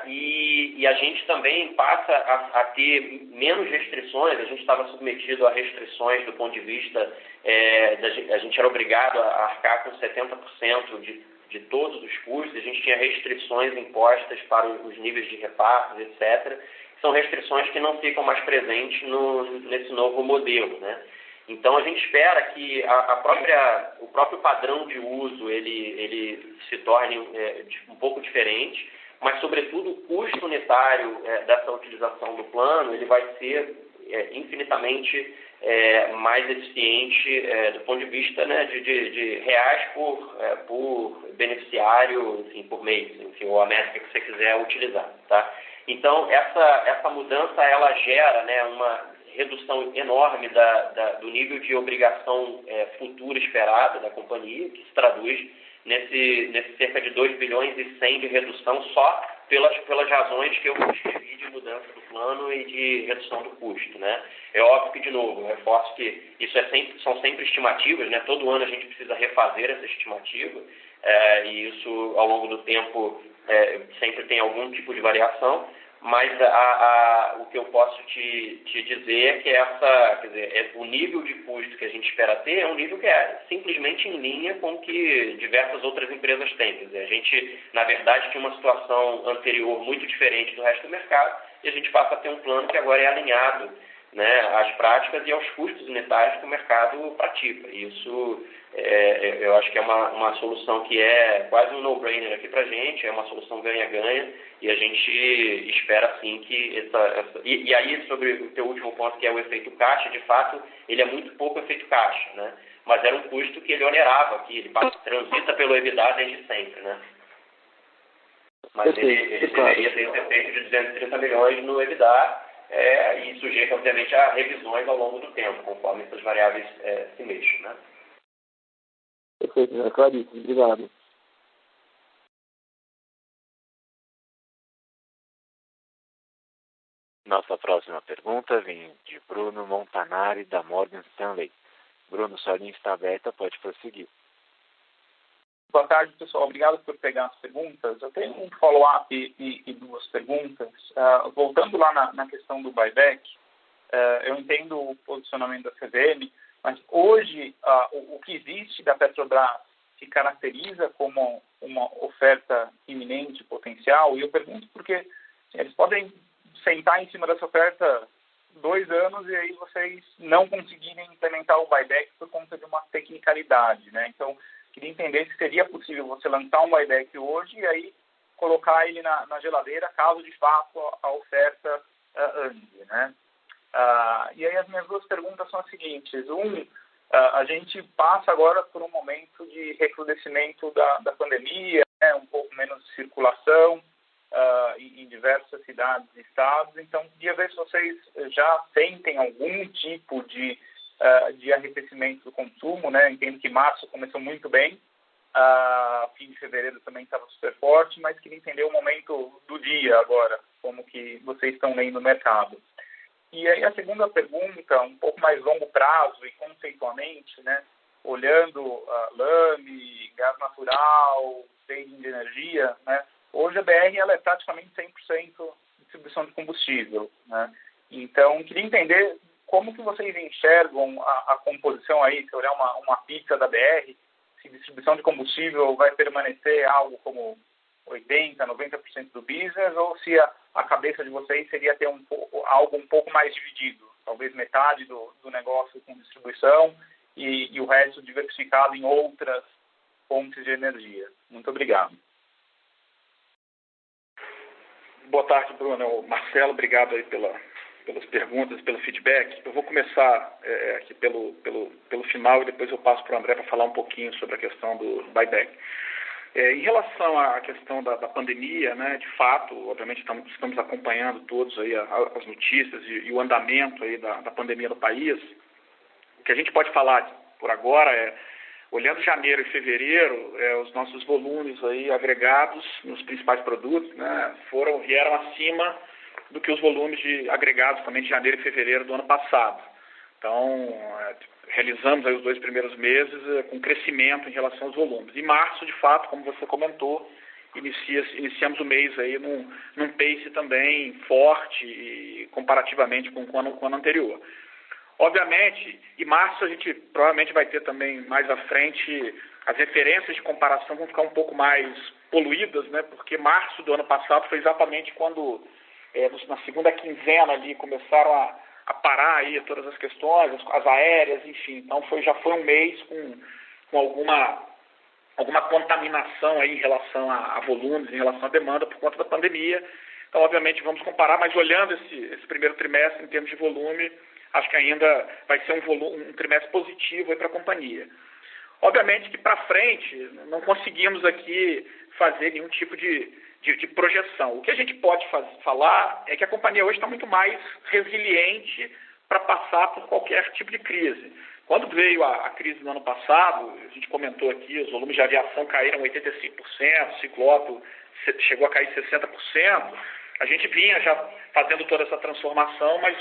E a gente também passa a ter menos restrições. A gente estava submetido a restrições do ponto de vista, a gente era obrigado a arcar com 70% de todos os custos, a gente tinha restrições impostas para os níveis de repartos, etc. São restrições que não ficam mais presentes nesse novo modelo, né? Então, a gente espera que o próprio padrão de uso ele se torne um pouco diferente, mas, sobretudo, o custo unitário dessa utilização do plano ele vai ser infinitamente mais eficiente do ponto de vista, né, de reais por beneficiário, enfim, por mês, enfim, ou a métrica que você quiser utilizar, tá? Então, essa mudança ela gera, né, uma redução enorme do nível de obrigação futura esperada da companhia, que se traduz nesse cerca de 2 bilhões e 100 de redução só pelas razões que eu descrevi de mudança do plano e de redução do custo, né? É óbvio que, de novo, eu reforço que isso são sempre estimativas, né? Todo ano a gente precisa refazer essa estimativa e isso, ao longo do tempo, sempre tem algum tipo de variação, mas o que eu posso te dizer é que o nível de custo que a gente espera ter é um nível que é simplesmente em linha com o que diversas outras empresas têm. Quer dizer, a gente, na verdade, tinha uma situação anterior muito diferente do resto do mercado e a gente passa a ter um plano que agora é alinhado, né, às práticas e aos custos unitários que o mercado pratica. E isso, eu acho que é uma solução que é quase um no-brainer aqui para a gente, é uma solução ganha-ganha, e a gente espera, sim, que E aí, sobre o teu último ponto, que é o efeito caixa, de fato, ele é muito pouco efeito caixa, né? Mas era um custo que ele onerava aqui, ele transita pelo EBITDA desde sempre, né? Mas ele deveria ter esse efeito de 230 milhões no EBITDA, e sujeito, obviamente, a revisões ao longo do tempo, conforme essas variáveis se mexem, né? Perfeito, é claríssimo. Obrigado. Nossa próxima pergunta vem de Bruno Montanari, da Morgan Stanley. Bruno, sua linha está aberta, pode prosseguir. Boa tarde, pessoal. Obrigado por pegar as perguntas. Eu tenho um follow-up e duas perguntas. Voltando lá na questão do buyback, eu entendo o posicionamento da CVM, mas hoje o que existe da Petrobras se caracteriza como uma oferta iminente, potencial? E eu pergunto porque eles podem sentar em cima dessa oferta 2 anos e aí vocês não conseguirem implementar o buyback por conta de uma tecnicalidade, né? Então, queria entender se seria possível você lançar um buyback hoje e aí colocar ele na geladeira caso de fato a oferta ande, né? E aí as minhas 2 perguntas são as seguintes. A gente passa agora por um momento de recrudescimento da pandemia, né? Um pouco menos de circulação em diversas cidades e estados. Então, queria ver se vocês já sentem algum tipo de arrefecimento do consumo, né? Entendo que março começou muito bem, fim de fevereiro também estava super forte, mas queria entender o momento do dia agora, como que vocês estão lendo o mercado. E aí a segunda pergunta, um pouco mais longo prazo e conceitualmente, né? Olhando lame, gás natural, trading de energia, né? Hoje a BR ela é praticamente 100% distribuição de combustível, né? Então, queria entender como que vocês enxergam a composição aí, se olhar uma pizza da BR, se distribuição de combustível vai permanecer algo como 80%, 90% do business, ou se a cabeça de vocês seria ter algo um pouco mais dividido, talvez metade do negócio com distribuição e o resto diversificado em outras fontes de energia. Muito obrigado. Boa tarde, Bruno. Marcelo, obrigado aí pelas perguntas, pelo feedback. Eu vou começar aqui pelo final e depois eu passo para o André para falar um pouquinho sobre a questão do buyback. Em relação à questão da pandemia, né, de fato, obviamente estamos acompanhando todos aí as notícias e o andamento aí da pandemia no país. O que a gente pode falar por agora olhando janeiro e fevereiro, os nossos volumes aí agregados nos principais produtos, né, vieram acima do que os volumes agregados também de janeiro e fevereiro do ano passado. Então, realizamos aí os 2 primeiros meses com crescimento em relação aos volumes. Em março, de fato, como você comentou, iniciamos o mês aí num pace também forte e comparativamente com o ano anterior. Obviamente, em março a gente provavelmente vai ter também mais à frente, as referências de comparação vão ficar um pouco mais poluídas, né? Porque março do ano passado foi exatamente quando, na segunda quinzena ali, começaram a parar aí todas as questões, as aéreas, enfim. Então já foi um mês com alguma contaminação aí em relação a volumes, em relação à demanda por conta da pandemia. Então, obviamente, vamos comparar, mas olhando esse primeiro trimestre em termos de volume, acho que ainda vai ser um trimestre positivo para a companhia. Obviamente que para frente não conseguimos aqui fazer nenhum tipo de projeção. O que a gente pode falar é que a companhia hoje está muito mais resiliente para passar por qualquer tipo de crise. Quando veio a crise no ano passado, a gente comentou aqui, os volumes de aviação caíram 85%, ciclope chegou a cair 60%. A gente vinha já fazendo toda essa transformação, mas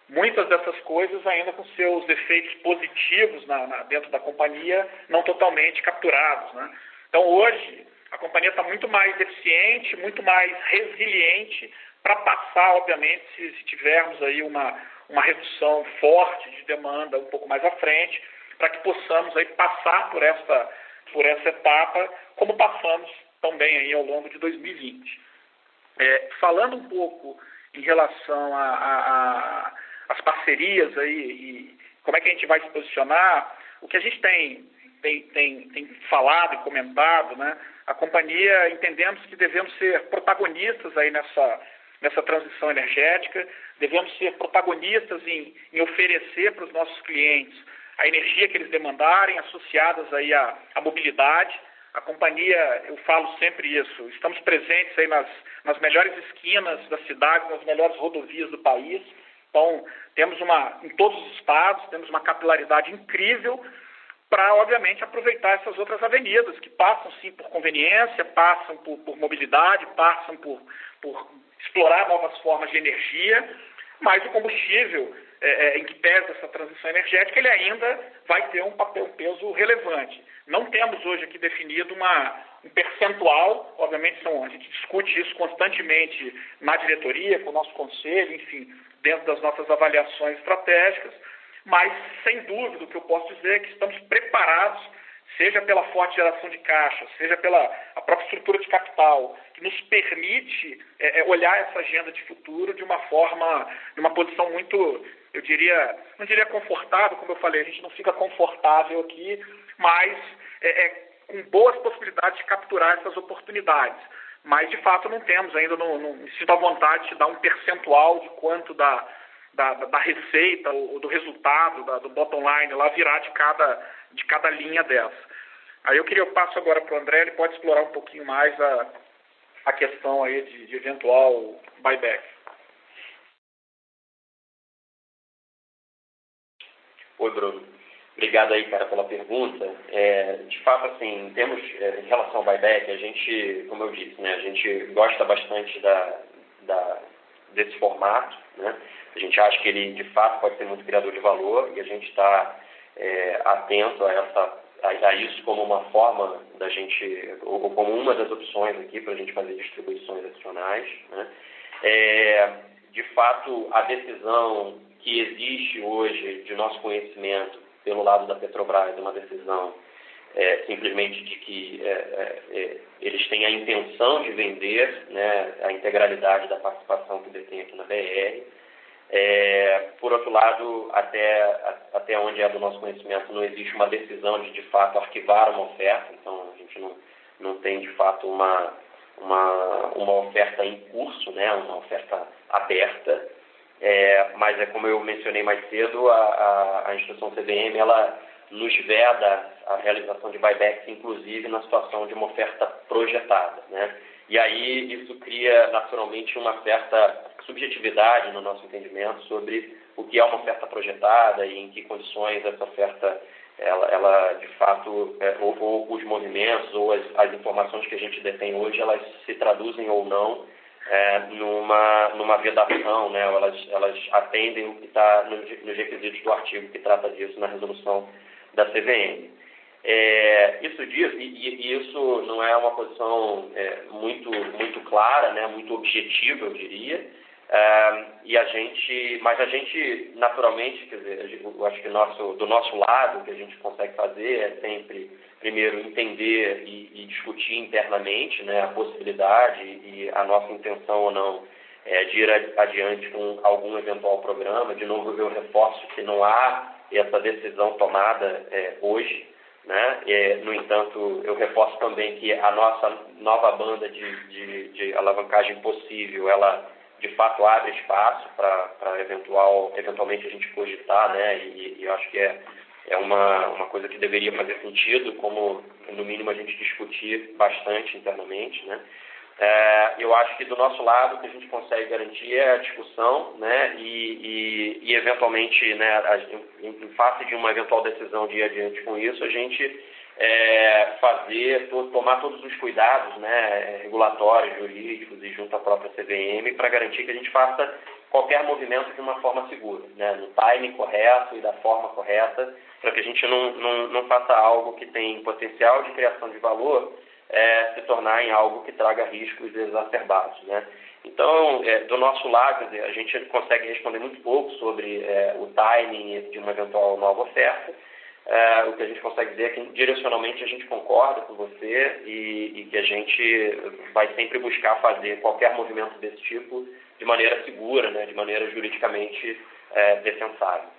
muitas dessas coisas ainda com seus efeitos positivos dentro da companhia não totalmente capturados, né? Então hoje a companhia está muito mais eficiente, muito mais resiliente para passar, obviamente, se tivermos aí uma redução forte de demanda um pouco mais à frente, para que possamos aí passar por essa etapa como passamos também aí ao longo de 2020. Falando um pouco em relação as parcerias aí e como é que a gente vai se posicionar, o que a gente tem falado e comentado, né? A companhia, entendemos que devemos ser protagonistas aí nessa transição energética, devemos ser protagonistas em oferecer para os nossos clientes a energia que eles demandarem, associadas aí à mobilidade. A companhia, eu falo sempre isso, estamos presentes aí nas melhores esquinas da cidade, nas melhores rodovias do país. Então, temos em todos os estados, temos uma capilaridade incrível para, obviamente, aproveitar essas outras avenidas, que passam, sim, por conveniência, passam por mobilidade, passam por explorar novas formas de energia, mas o combustível, em que pesa essa transição energética, ele ainda vai ter um peso relevante. Não temos hoje aqui definido um percentual, obviamente a gente discute isso constantemente na diretoria, com o nosso conselho, enfim, dentro das nossas avaliações estratégicas, mas sem dúvida o que eu posso dizer é que estamos preparados seja pela forte geração de caixa, seja pela a própria estrutura de capital, que nos permite olhar essa agenda de futuro de uma forma, de uma posição muito, eu diria, não diria confortável, como eu falei, a gente não fica confortável aqui, mas com boas possibilidades de capturar essas oportunidades. Mas, de fato, não temos ainda, não sinto a vontade de dar um percentual de quanto da receita ou do resultado, do bottom line lá virar de cada linha dessa. Aí eu passo agora para o André, ele pode explorar um pouquinho mais a questão aí de eventual buyback. Oi, Bruno. Obrigado aí, cara, pela pergunta. De fato, assim, em relação ao buyback, a gente, como eu disse, né, a gente gosta bastante desse formato, né? A gente acha que ele, de fato, pode ser muito criador de valor e a gente está atento a isso como uma forma da gente, ou como uma das opções aqui para a gente fazer distribuições adicionais, né? De fato, a decisão que existe hoje de nosso conhecimento pelo lado da Petrobras é uma decisão simplesmente de que eles têm a intenção de vender, né, a integralidade da participação que detém aqui na BR. Por outro lado, até onde é do nosso conhecimento, não existe uma decisão de fato, arquivar uma oferta, então a gente não tem, de fato, uma oferta em curso, né, uma oferta aberta, mas como eu mencionei mais cedo, a instituição CVM, ela nos veda a realização de buybacks, inclusive na situação de uma oferta projetada, né? E aí isso cria naturalmente uma certa subjetividade no nosso entendimento sobre o que é uma oferta projetada e em que condições essa oferta, ela de fato, ou os movimentos ou as informações que a gente detém hoje, elas se traduzem ou não numa vedação, né? Elas atendem o que está nos requisitos do artigo que trata disso na resolução da CVM. Isso não é uma posição muito clara, né? Muito objetiva, eu diria. Mas a gente, naturalmente, quer dizer, eu acho que do nosso lado, o que a gente consegue fazer é sempre, primeiro, entender e discutir internamente, né, a possibilidade e a nossa intenção ou não de ir adiante com algum eventual programa. De novo, eu reforço que não há essa decisão tomada hoje, né? No entanto, eu reforço também que a nossa nova banda de alavancagem possível, ela de fato abre espaço para eventualmente a gente cogitar, né? E eu acho que é uma coisa que deveria fazer sentido, como no mínimo a gente discutir bastante internamente, né? Eu acho que do nosso lado o que a gente consegue garantir é a discussão, né? E eventualmente, né, em face de uma eventual decisão de ir adiante com isso, a gente tomar todos os cuidados, né, regulatórios, jurídicos e junto à própria CVM para garantir que a gente faça qualquer movimento de uma forma segura, né, no timing correto e da forma correta, para que a gente não faça algo que tem potencial de criação de valor se tornar em algo que traga riscos exacerbados, né? Então, do nosso lado, quer dizer, a gente consegue responder muito pouco sobre o timing de uma eventual nova oferta. O que a gente consegue dizer é que direcionalmente a gente concorda com você e que a gente vai sempre buscar fazer qualquer movimento desse tipo de maneira segura, né, de maneira juridicamente defensável.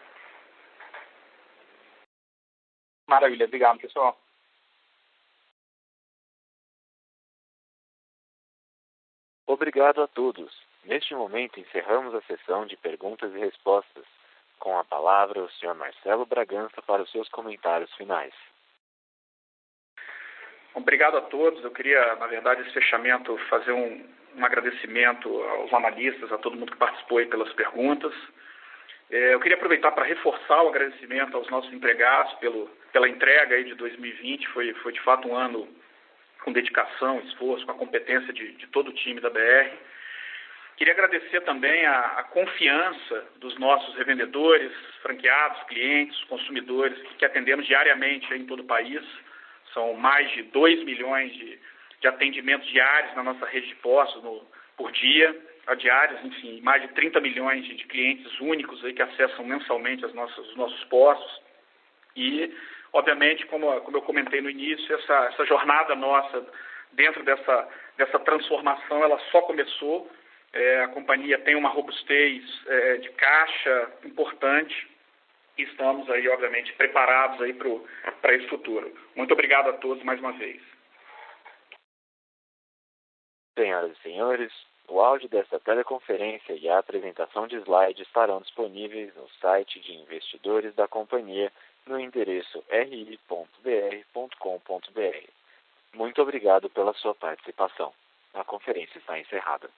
Maravilha, obrigado, pessoal. Obrigado a todos. Neste momento encerramos a sessão de perguntas e respostas. Com a palavra, o senhor Marcelo Bragança para os seus comentários finais. Obrigado a todos. Eu queria, na verdade, esse fechamento, fazer um agradecimento aos analistas, a todo mundo que participou aí pelas perguntas. Eu queria aproveitar para reforçar o agradecimento aos nossos empregados pela entrega aí de 2020. Foi de fato um ano com dedicação, esforço, com a competência de todo o time da BR. Queria agradecer também a confiança dos nossos revendedores, franqueados, clientes, consumidores que atendemos diariamente em todo o país. São mais de 2 milhões de atendimentos diários na nossa rede de postos por dia, diários, enfim, mais de 30 milhões de clientes únicos aí que acessam mensalmente os nossos postos. E, Obviamente, como eu comentei no início, essa jornada nossa dentro dessa transformação, ela só começou. A companhia tem uma robustez de caixa importante e estamos aí, obviamente, preparados aí para esse futuro. Muito obrigado a todos mais uma vez. Senhoras e senhores, o áudio desta teleconferência e a apresentação de slides estarão disponíveis no site de investidores da companhia no endereço ri.br.com.br. Muito obrigado pela sua participação. A conferência está encerrada.